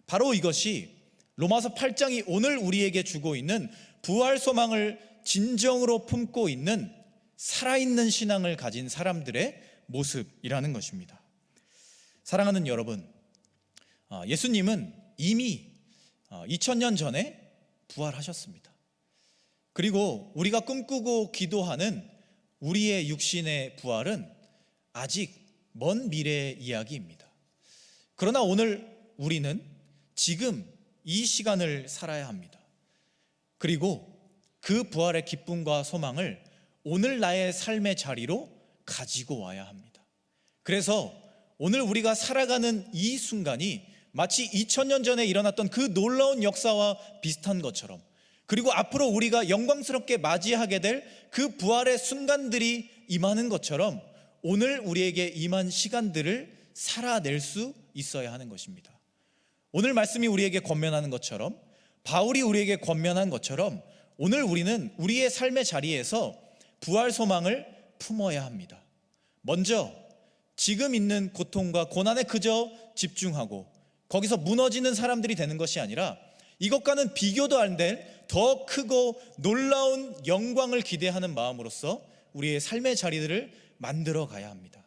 S1: 바로 이것이 로마서 8장이 오늘 우리에게 주고 있는 부활 소망을 진정으로 품고 있는 살아있는 신앙을 가진 사람들의 모습이라는 것입니다. 사랑하는 여러분, 예수님은 이미 2000년 전에 부활하셨습니다. 그리고 우리가 꿈꾸고 기도하는 우리의 육신의 부활은 아직 먼 미래의 이야기입니다. 그러나 오늘 우리는 지금 이 시간을 살아야 합니다. 그리고 그 부활의 기쁨과 소망을 오늘 나의 삶의 자리로 가지고 와야 합니다. 그래서 오늘 우리가 살아가는 이 순간이 마치 2000년 전에 일어났던 그 놀라운 역사와 비슷한 것처럼, 그리고 앞으로 우리가 영광스럽게 맞이하게 될 그 부활의 순간들이 임하는 것처럼 오늘 우리에게 임한 시간들을 살아낼 수 있어야 하는 것입니다. 오늘 말씀이 우리에게 권면하는 것처럼, 바울이 우리에게 권면한 것처럼 오늘 우리는 우리의 삶의 자리에서 부활 소망을 품어야 합니다. 먼저 지금 있는 고통과 고난에 그저 집중하고 거기서 무너지는 사람들이 되는 것이 아니라 이것과는 비교도 안 될 더 크고 놀라운 영광을 기대하는 마음으로서 우리의 삶의 자리들을 만들어 가야 합니다.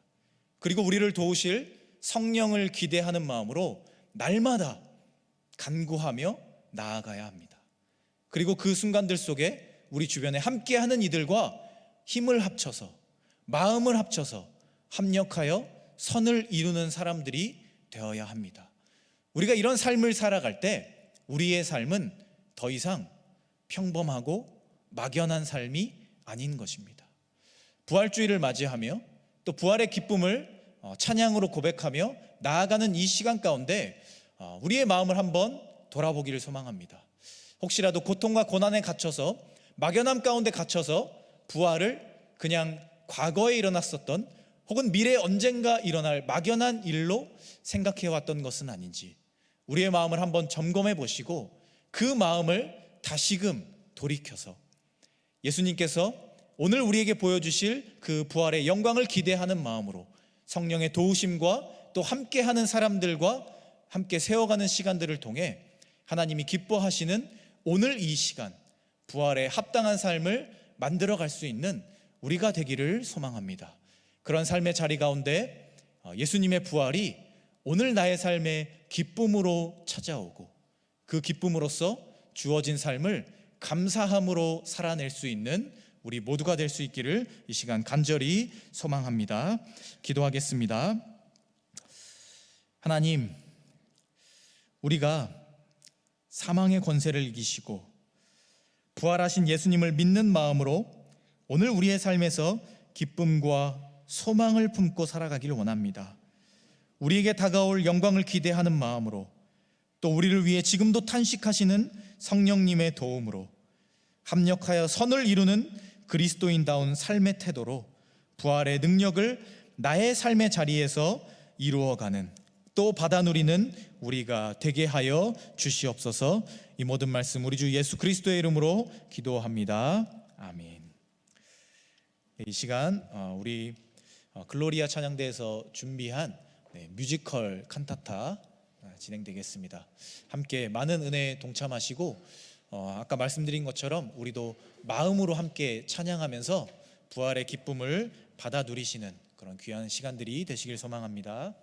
S1: 그리고 우리를 도우실 성령을 기대하는 마음으로 날마다 간구하며 나아가야 합니다. 그리고 그 순간들 속에 우리 주변에 함께하는 이들과 힘을 합쳐서, 마음을 합쳐서 합력하여 선을 이루는 사람들이 되어야 합니다. 우리가 이런 삶을 살아갈 때 우리의 삶은 더 이상 평범하고 막연한 삶이 아닌 것입니다. 부활주의를 맞이하며 또 부활의 기쁨을 찬양으로 고백하며 나아가는 이 시간 가운데 우리의 마음을 한번 돌아보기를 소망합니다. 혹시라도 고통과 고난에 갇혀서, 막연함 가운데 갇혀서 부활을 그냥 과거에 일어났었던 혹은 미래에 언젠가 일어날 막연한 일로 생각해왔던 것은 아닌지 우리의 마음을 한번 점검해 보시고 그 마음을 다시금 돌이켜서 예수님께서 오늘 우리에게 보여주실 그 부활의 영광을 기대하는 마음으로 성령의 도우심과 또 함께하는 사람들과 함께 세워가는 시간들을 통해 하나님이 기뻐하시는 오늘 이 시간, 부활에 합당한 삶을 만들어갈 수 있는 우리가 되기를 소망합니다. 그런 삶의 자리 가운데 예수님의 부활이 오늘 나의 삶의 기쁨으로 찾아오고 그 기쁨으로써 주어진 삶을 감사함으로 살아낼 수 있는 우리 모두가 될 수 있기를 이 시간 간절히 소망합니다. 기도하겠습니다. 하나님, 우리가 사망의 권세를 이기시고 부활하신 예수님을 믿는 마음으로 오늘 우리의 삶에서 기쁨과 소망을 품고 살아가기를 원합니다. 우리에게 다가올 영광을 기대하는 마음으로 또 우리를 위해 지금도 탄식하시는 성령님의 도움으로 합력하여 선을 이루는 그리스도인다운 삶의 태도로 부활의 능력을 나의 삶의 자리에서 이루어가는 또 받아 누리는 우리가 되게 하여 주시옵소서. 이 모든 말씀 우리 주 예수 그리스도의 이름으로 기도합니다. 아멘. 이 시간 우리 글로리아 찬양대에서 준비한 뮤지컬 칸타타 진행되겠습니다. 함께 많은 은혜에 동참하시고 아까 말씀드린 것처럼 우리도 마음으로 함께 찬양하면서 부활의 기쁨을 받아 누리시는 그런 귀한 시간들이 되시길 소망합니다.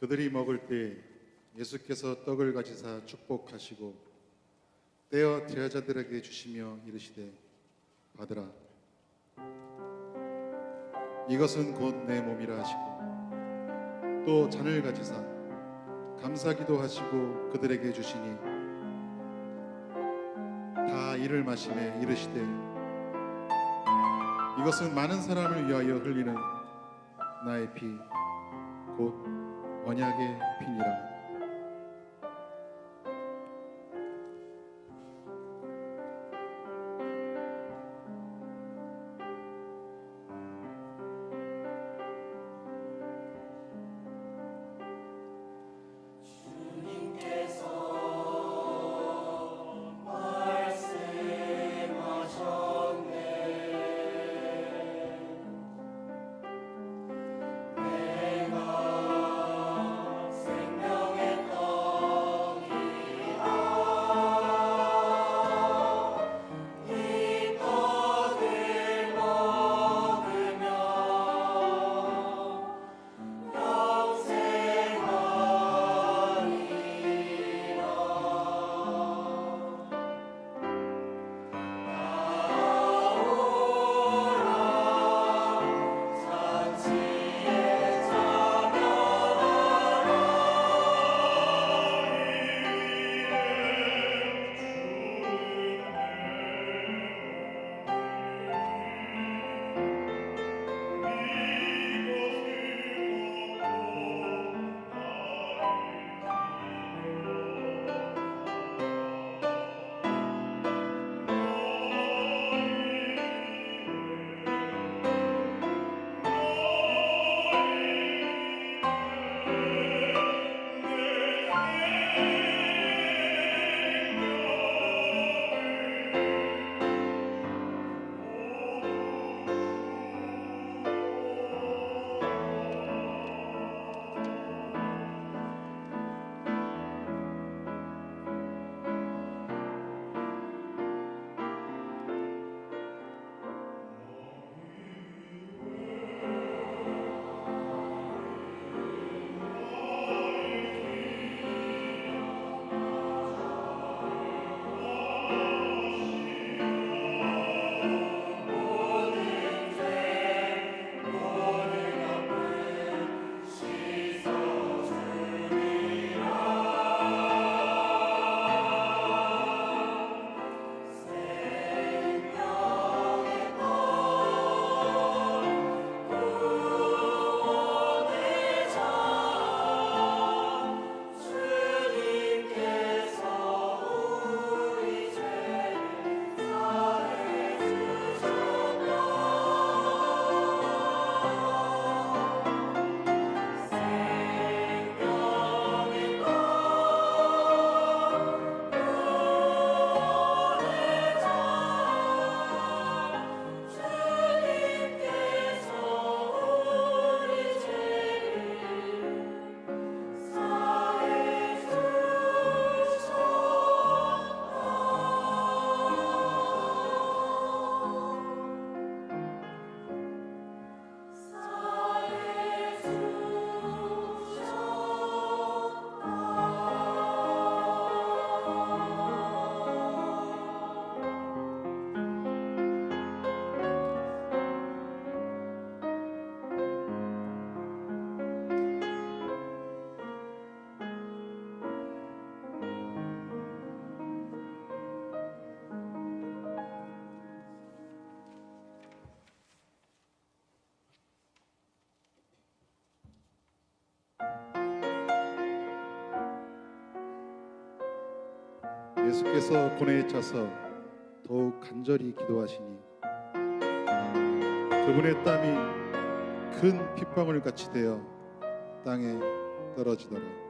S5: 그들이 먹을 때 예수께서 떡을 가지사 축복하시고 떼어 제자들에게 주시며 이르시되 받으라 이것은 곧 내 몸이라 하시고 또 잔을 가지사 감사기도 하시고 그들에게 주시니 다 이를 마시매 이르시되 이것은 많은 사람을 위하여 흘리는 나의 피 곧 언약의 피니라.
S3: 생명
S5: 예수께서 고뇌에 차서 더욱 간절히 기도하시니 그분의 땀이 큰 핏방울 같이 되어 땅에 떨어지더라.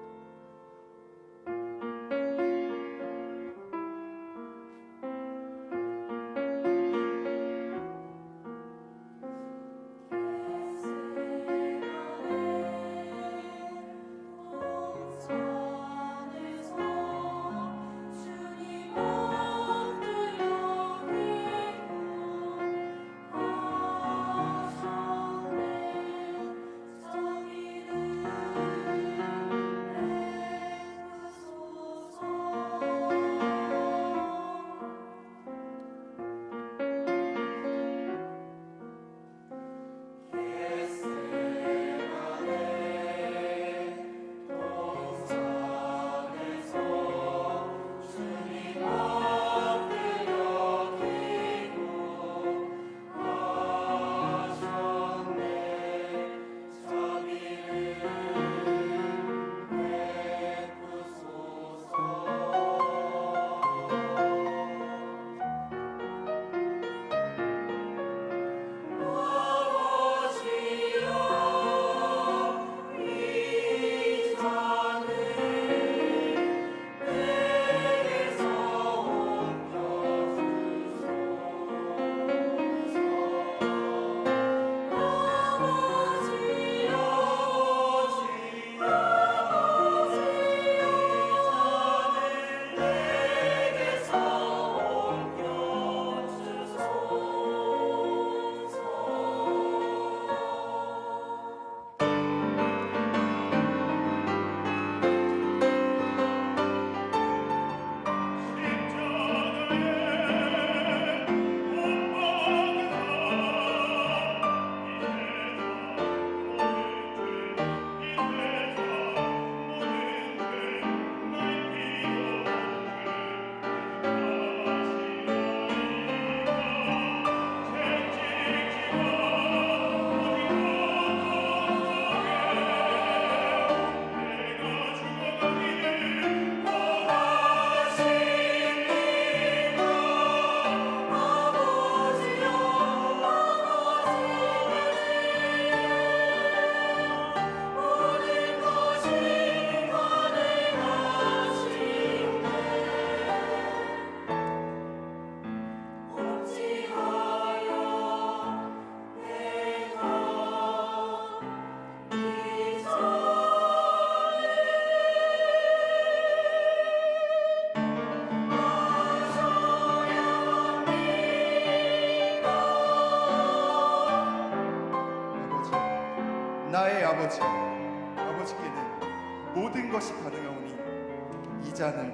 S6: 나의 아버지, 아버지께는 모든 것이 가능하오니 이 잔을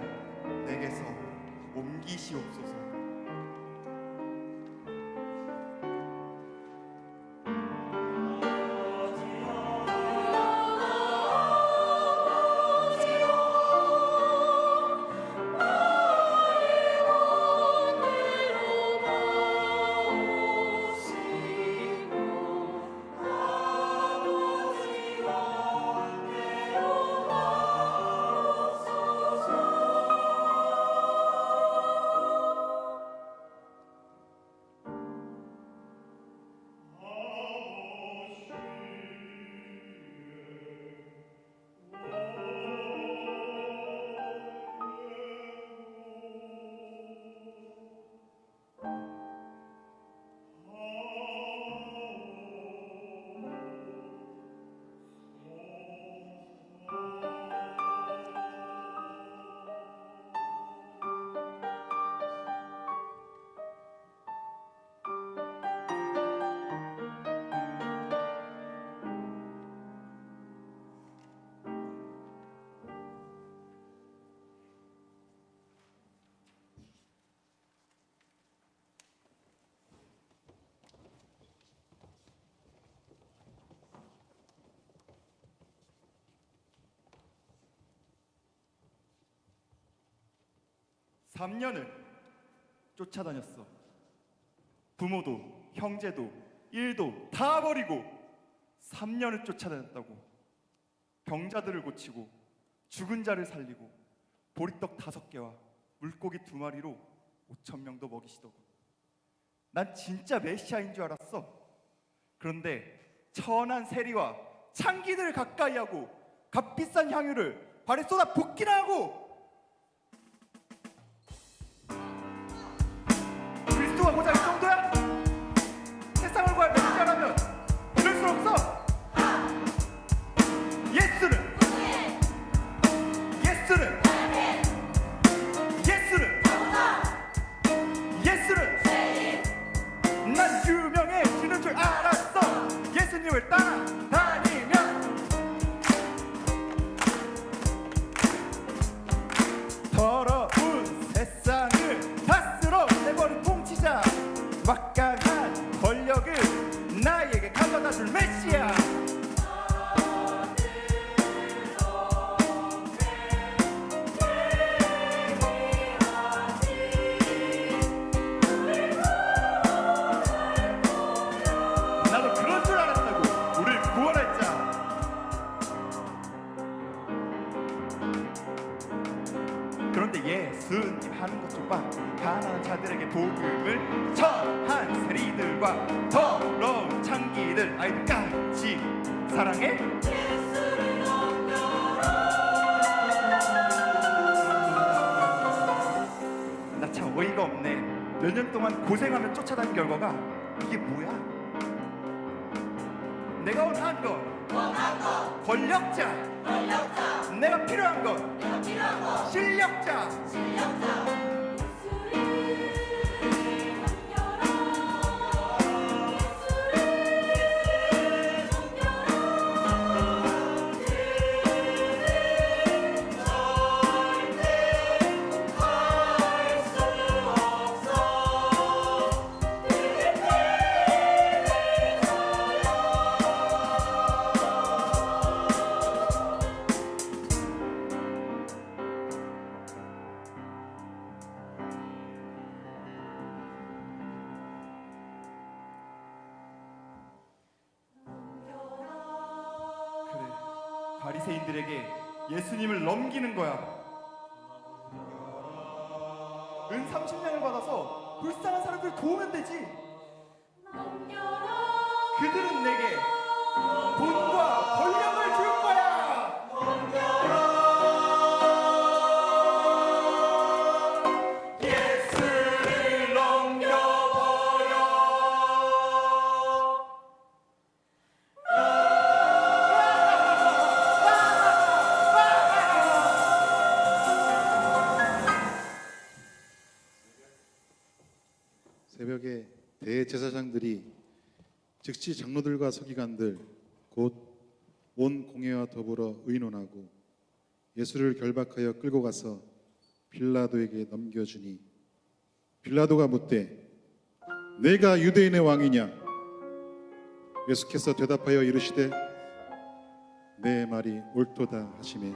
S6: 내게서 옮기시옵소서. 삼 년을 쫓아다녔어. 부모도 형제도 일도 다 버리고 3년을 쫓아다녔다고. 병자들을 고치고 죽은 자를 살리고 보리떡 5개와 물고기 2마리로 5,000명도 먹이시더군. 난 진짜 메시아인 줄 알았어. 그런데 천한 세리와 창기들 가까이 하고 값비싼 향유를 발에 쏟아 붓기나 하고 그리스도가 고작 이 정도야? 세상을 구할 메시아라면 이럴 수 없어. 예수는 난 유명해지는 줄 알았어. 예수님을 따라다니면 더러운 세상을 다스려 내버린 통치자, 막강한 권력을 나에게 가져다줄 메시아. 나도 그런 줄 알았다고. 우리를 구원할 자. 그런데 예수님 하는 것 좀 봐. 가난한 자들에게 복음을 천한 세리들과 더러운 창기들 아이들까지 사랑해.
S3: 예수를 넘겨라.
S6: 나 참 어이가 없네. 몇 년 동안 고생하며 쫓아다닌 결과가 이게 뭐야? 내가 원하는 건 권력자. 내가 필요한 건 실력자. 그래, 바리새인들에게 예수님을 넘기는 거야. 은 30냥을 받아서 불쌍한 사람들 도우면 되지. 그들은 내게 돈과 권력을 줄 거야. 예수를 넘겨버려.
S5: 새벽에 대제사장들이 즉시 장로들과 서기관들 곧 온 공회와 더불어 의논하고 예수를 결박하여 끌고 가서 빌라도에게 넘겨주니 빌라도가 묻되 내가 유대인의 왕이냐? 예수께서 대답하여 이르시되 내 말이 옳도다 하시매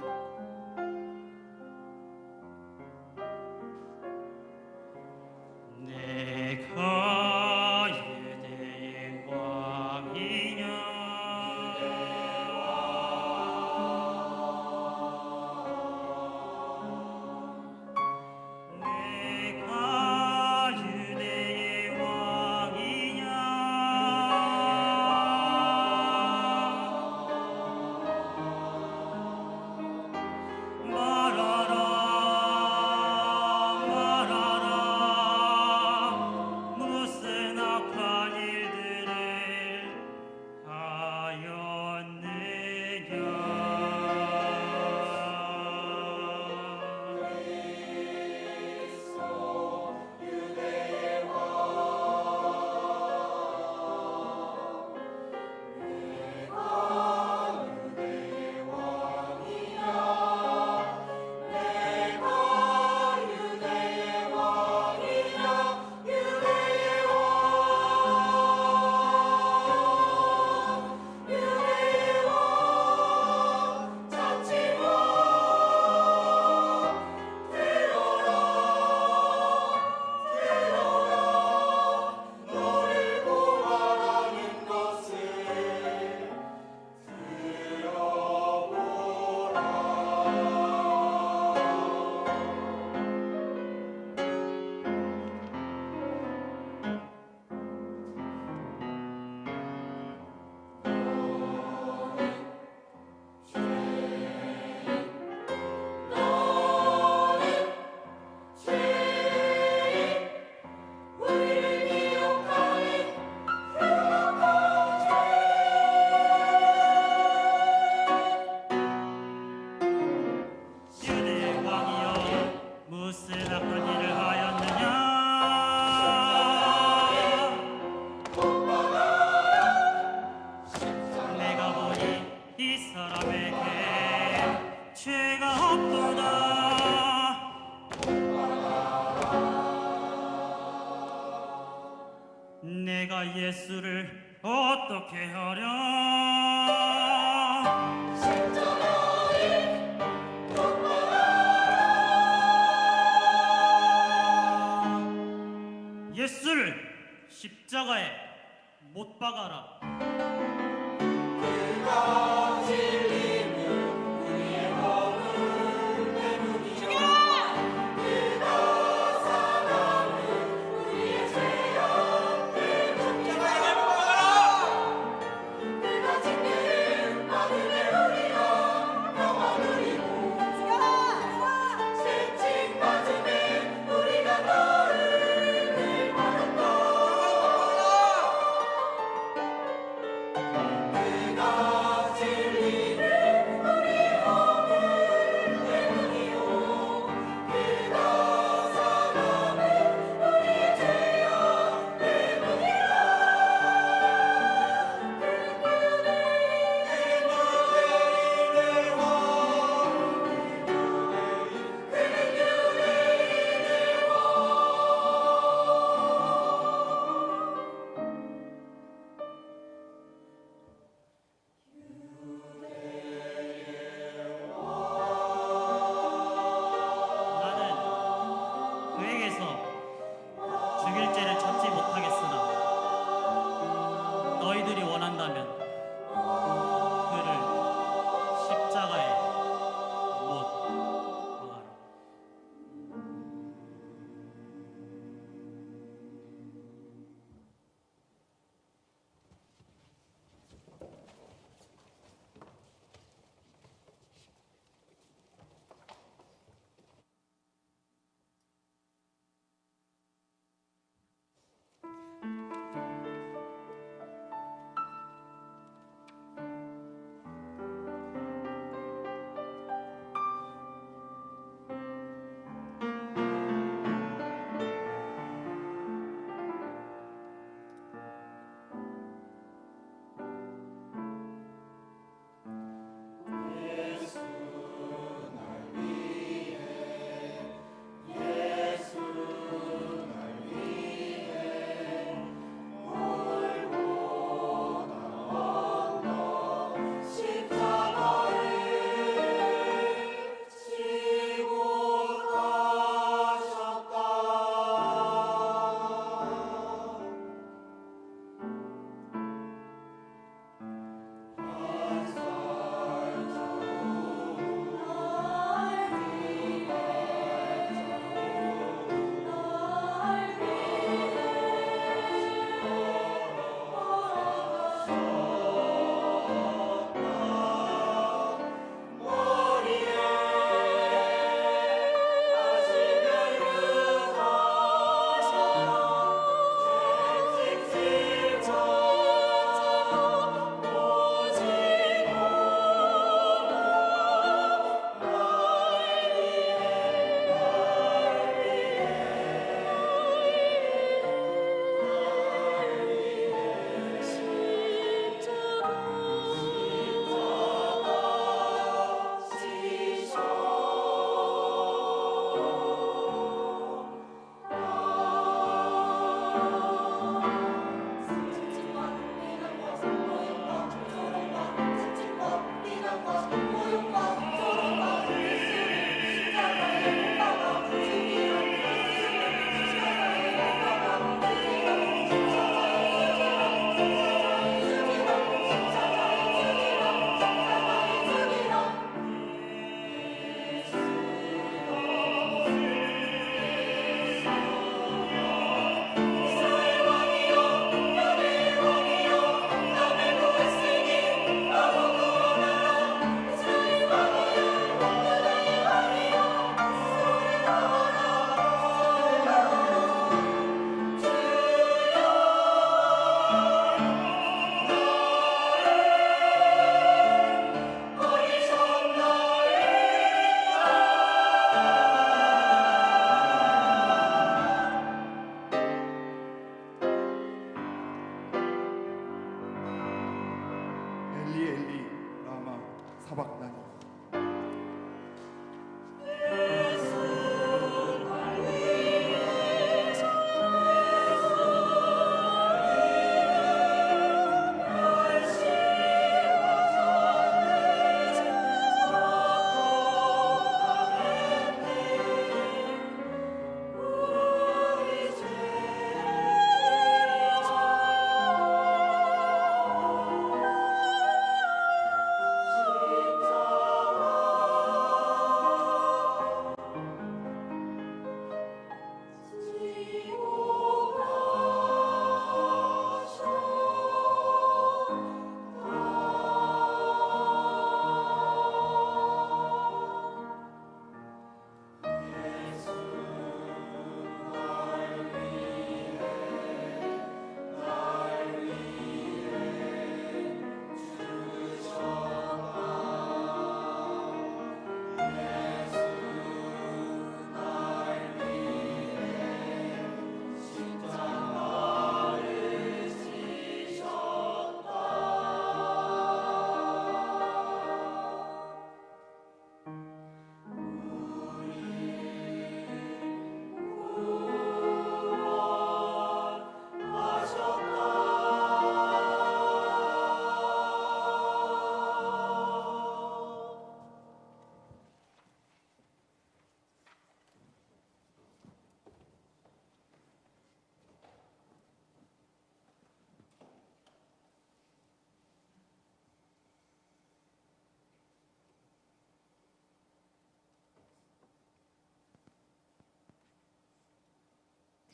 S7: 내가 유대의 왕이냐? 내가 유대의 왕이냐? 내가 예수를 어떻게 하랴 예수를 십자가에 못 박아라. 나는 그에게서 죽일 죄를 찾지 못하겠으나 너희들이 원한다면 그를 십자가에 못 박아라.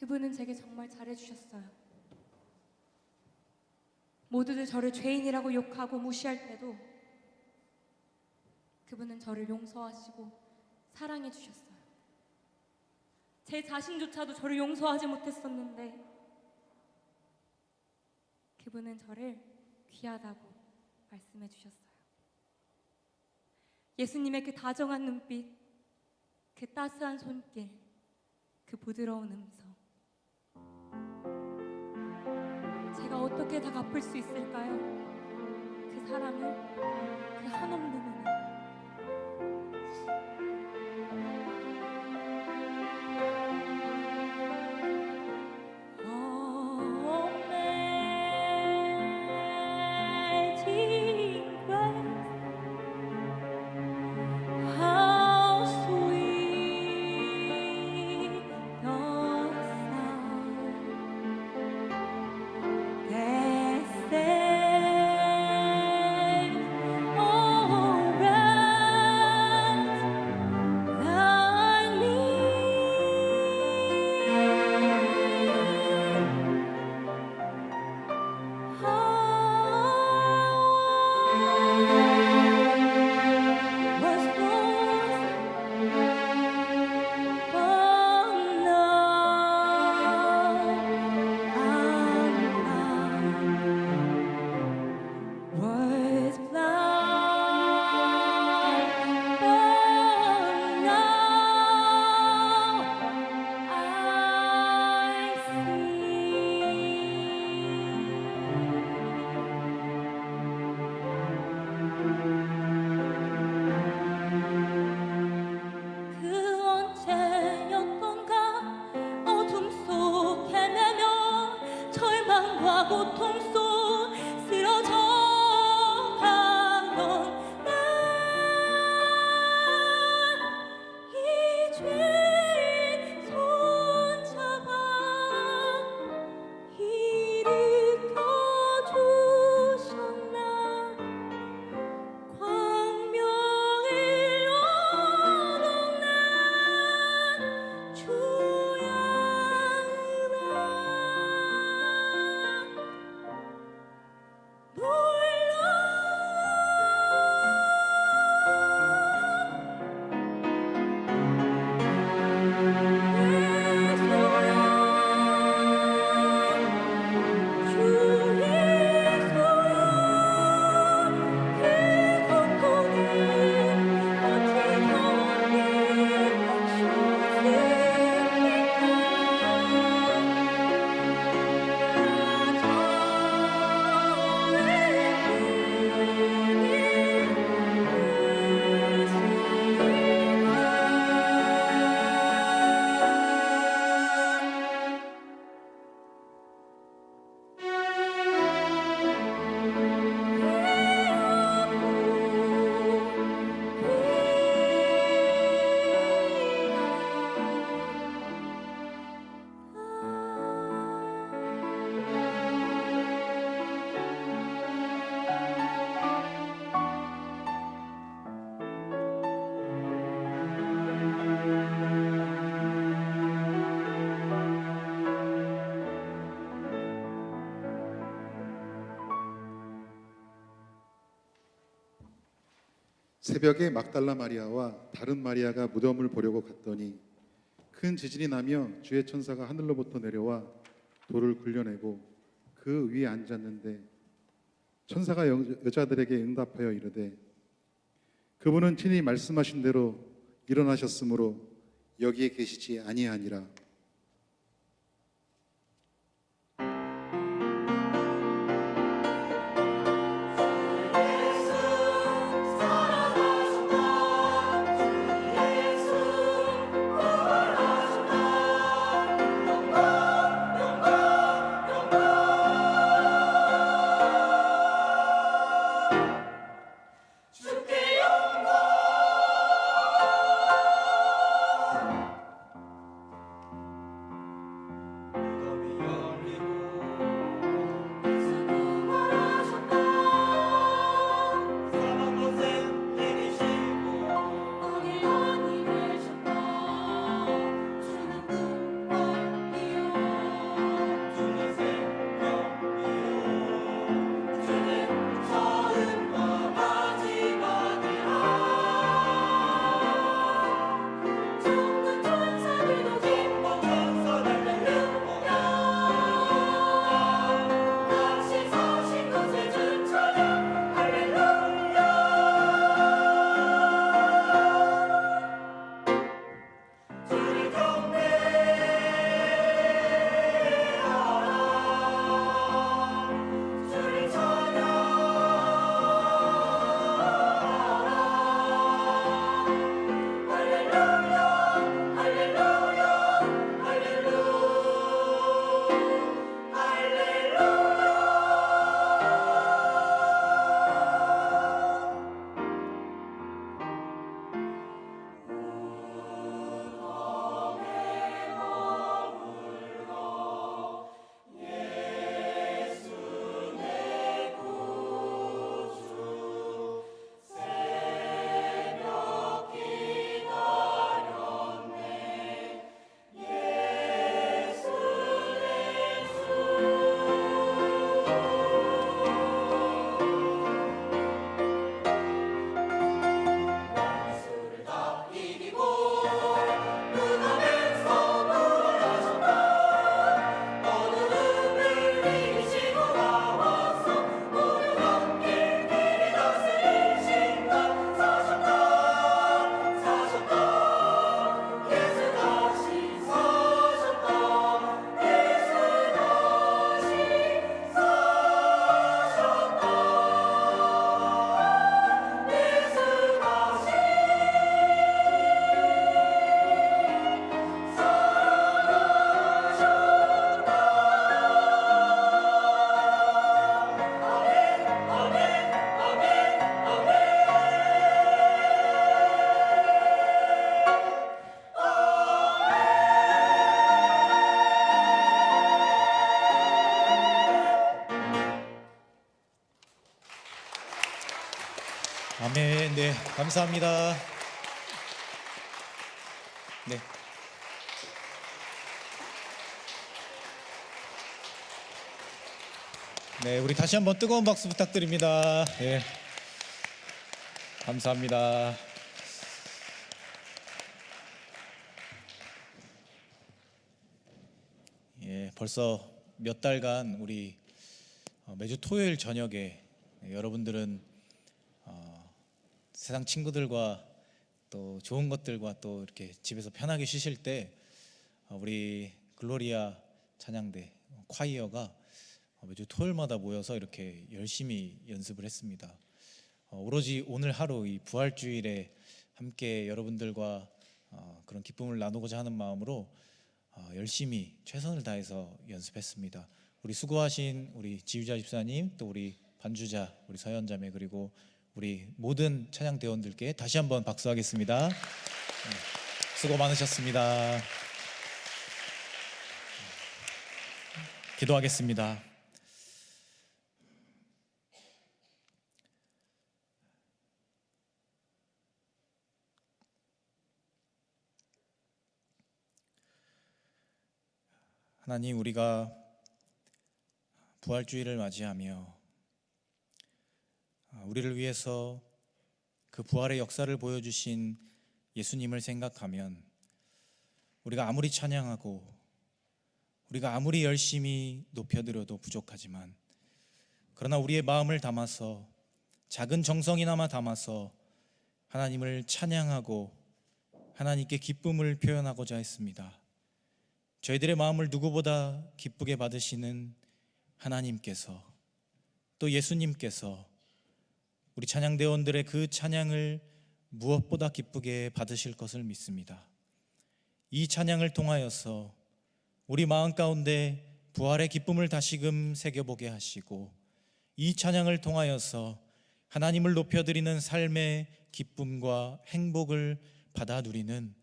S3: 그분은 제게 정말 잘해주셨어요. 모두들 저를 죄인이라고 욕하고 무시할 때도 그분은 저를 용서하시고 사랑해 주셨어요. 제 자신조차도 저를 용서하지 못했었는데 그분은 저를 귀하다고 말씀해 주셨어요. 예수님의 그 다정한 눈빛, 그 따스한 손길, 그 부드러운 음성, 제가 어떻게 다 갚을 수 있을까요? 그 사랑을, 그 한없는 은혜. Amazing grace, how sweet the sound that saved a wretch like me. Was lost, but now I'm found. Was blind, but now I see. 그 언제였던가 어둠 속 헤매며 절망과 고통 속 쓰러져 가던 날 이 죄 손잡아 일으켜 주셨나. 광명을 얻어난 주야
S5: 새벽에 막달라 마리아와 다른 마리아가 무덤을 보려고 갔더니 큰 지진이 나며 주의 천사가 하늘로부터 내려와 돌을 굴려내고 그 위에 앉았는데 천사가 여자들에게 응답하여 이르되 그분은 친히 말씀하신 대로 일어나셨으므로 여기에 계시지 아니하니라.
S1: 네, 감사합니다. 네. 네, 우리 다시 한번 뜨거운 박수 부탁드립니다. 네, 감사합니다. 예, 벌써 몇 달간 우리 매주 토요일 저녁에 여러분들은 세상 친구들과 또 좋은 것들과 또 이렇게 집에서 편하게 쉬실 때 우리 글로리아 찬양대 콰이어가 매주 토요일마다 모여서 이렇게 열심히 연습을 했습니다. 오로지 오늘 하루 이 부활주일에 함께 여러분들과 그런 기쁨을 나누고자 하는 마음으로 열심히 최선을 다해서 연습했습니다. 우리 수고하신 우리 지휘자 집사님, 또 우리 반주자, 우리 서현자매, 그리고 우리 모든 찬양 대원들께 다시 한번 박수하겠습니다. 수고 많으셨습니다. 기도하겠습니다. 하나님, 우리가 부활주일을 맞이하며 우리를 위해서 그 부활의 역사를 보여주신 예수님을 생각하면 우리가 아무리 찬양하고 우리가 아무리 열심히 높여드려도 부족하지만, 그러나 우리의 마음을 담아서 작은 정성이나마 담아서 하나님을 찬양하고 하나님께 기쁨을 표현하고자 했습니다. 저희들의 마음을 누구보다 기쁘게 받으시는 하나님께서, 또 예수님께서 우리 찬양대원들의 그 찬양을 무엇보다 기쁘게 받으실 것을 믿습니다. 이 찬양을 통하여서 우리 마음 가운데 부활의 기쁨을 다시금 새겨보게 하시고, 이 찬양을 통하여서 하나님을 높여드리는 삶의 기쁨과 행복을 받아 누리는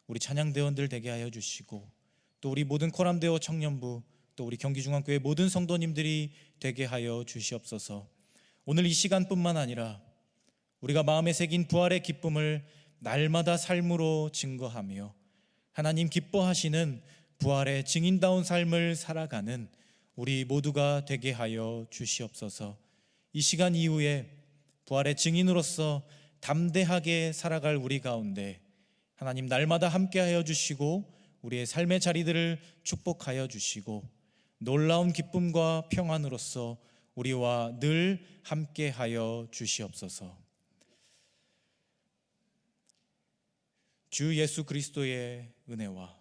S1: 우리 찬양대원들 되게 하여 주시고, 또 우리 모든 코람대오 청년부, 또 우리 경기중앙교회 모든 성도님들이 되게 하여 주시옵소서. 오늘 이 시간뿐만 아니라 우리가 마음에 새긴 부활의 기쁨을 날마다 삶으로 증거하며 하나님 기뻐하시는 부활의 증인다운 삶을 살아가는 우리 모두가 되게 하여 주시옵소서. 이 시간 이후에 부활의 증인으로서 담대하게 살아갈 우리 가운데 하나님 날마다 함께하여 주시고 우리의 삶의 자리들을 축복하여 주시고 놀라운 기쁨과 평안으로서 우리와 늘 함께하여 주시옵소서. 주 예수 그리스도의 은혜와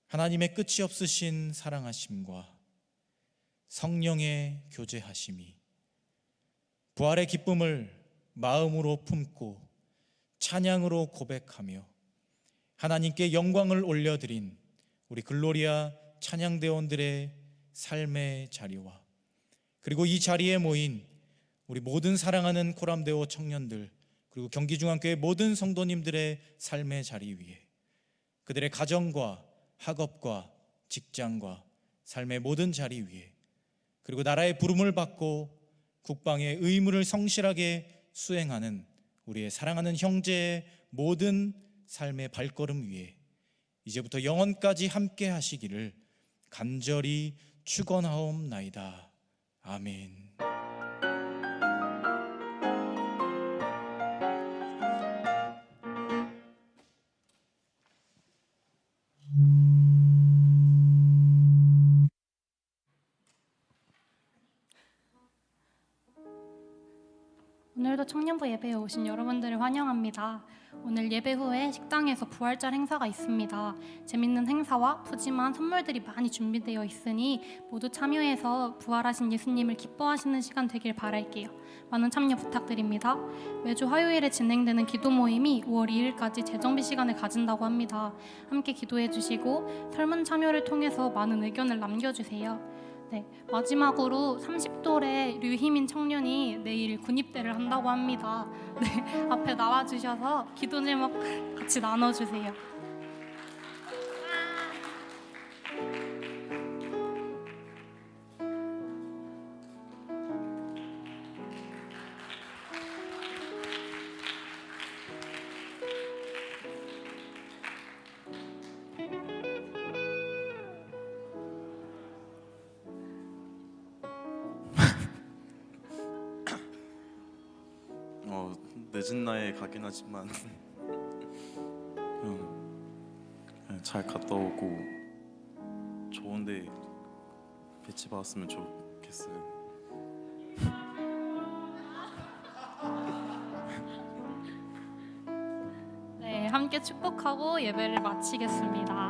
S1: 하나님의 끝이 없으신 사랑하심과 성령의 교제하심이 부활의 기쁨을 마음으로 품고 찬양으로 고백하며 하나님께 영광을 올려드린 우리 글로리아 찬양대원들의 삶의 자리와, 그리고 이 자리에 모인 우리 모든 사랑하는 코람대오 청년들, 그리고 경기중앙교회 모든 성도님들의 삶의 자리 위에, 그들의 가정과 학업과 직장과 삶의 모든 자리 위에, 그리고 나라의 부름을 받고 국방의 의무를 성실하게 수행하는 우리의 사랑하는 형제의 모든 삶의 발걸음 위에 이제부터 영원까지 함께 하시기를 간절히 축원하옵나이다. 아멘.
S8: 오늘도 청년부 예배에 오신 여러분들을 환영합니다. 오늘 예배 후에 식당에서 부활절 행사가 있습니다. 재밌는 행사와 푸짐한 선물들이 많이 준비되어 있으니 모두 참여해서 부활하신 예수님을 기뻐하시는 시간 되길 바랄게요. 많은 참여 부탁드립니다. 매주 화요일에 진행되는 기도 모임이 5월 2일까지 재정비 시간을 가진다고 합니다. 함께 기도해 주시고 설문 참여를 통해서 많은 의견을 남겨주세요. 네, 마지막으로 30돌의 류희민 청년이 내일 군입대를 한다고 합니다. 네, 앞에 나와주셔서 기도 제목 같이 나눠주세요.
S9: 늦은 나이에 가긴 하지만 그냥 잘 갔다 오고 좋은데 배치 받았으면 좋겠어요.
S8: 네, 함께 축복하고 예배를 마치겠습니다.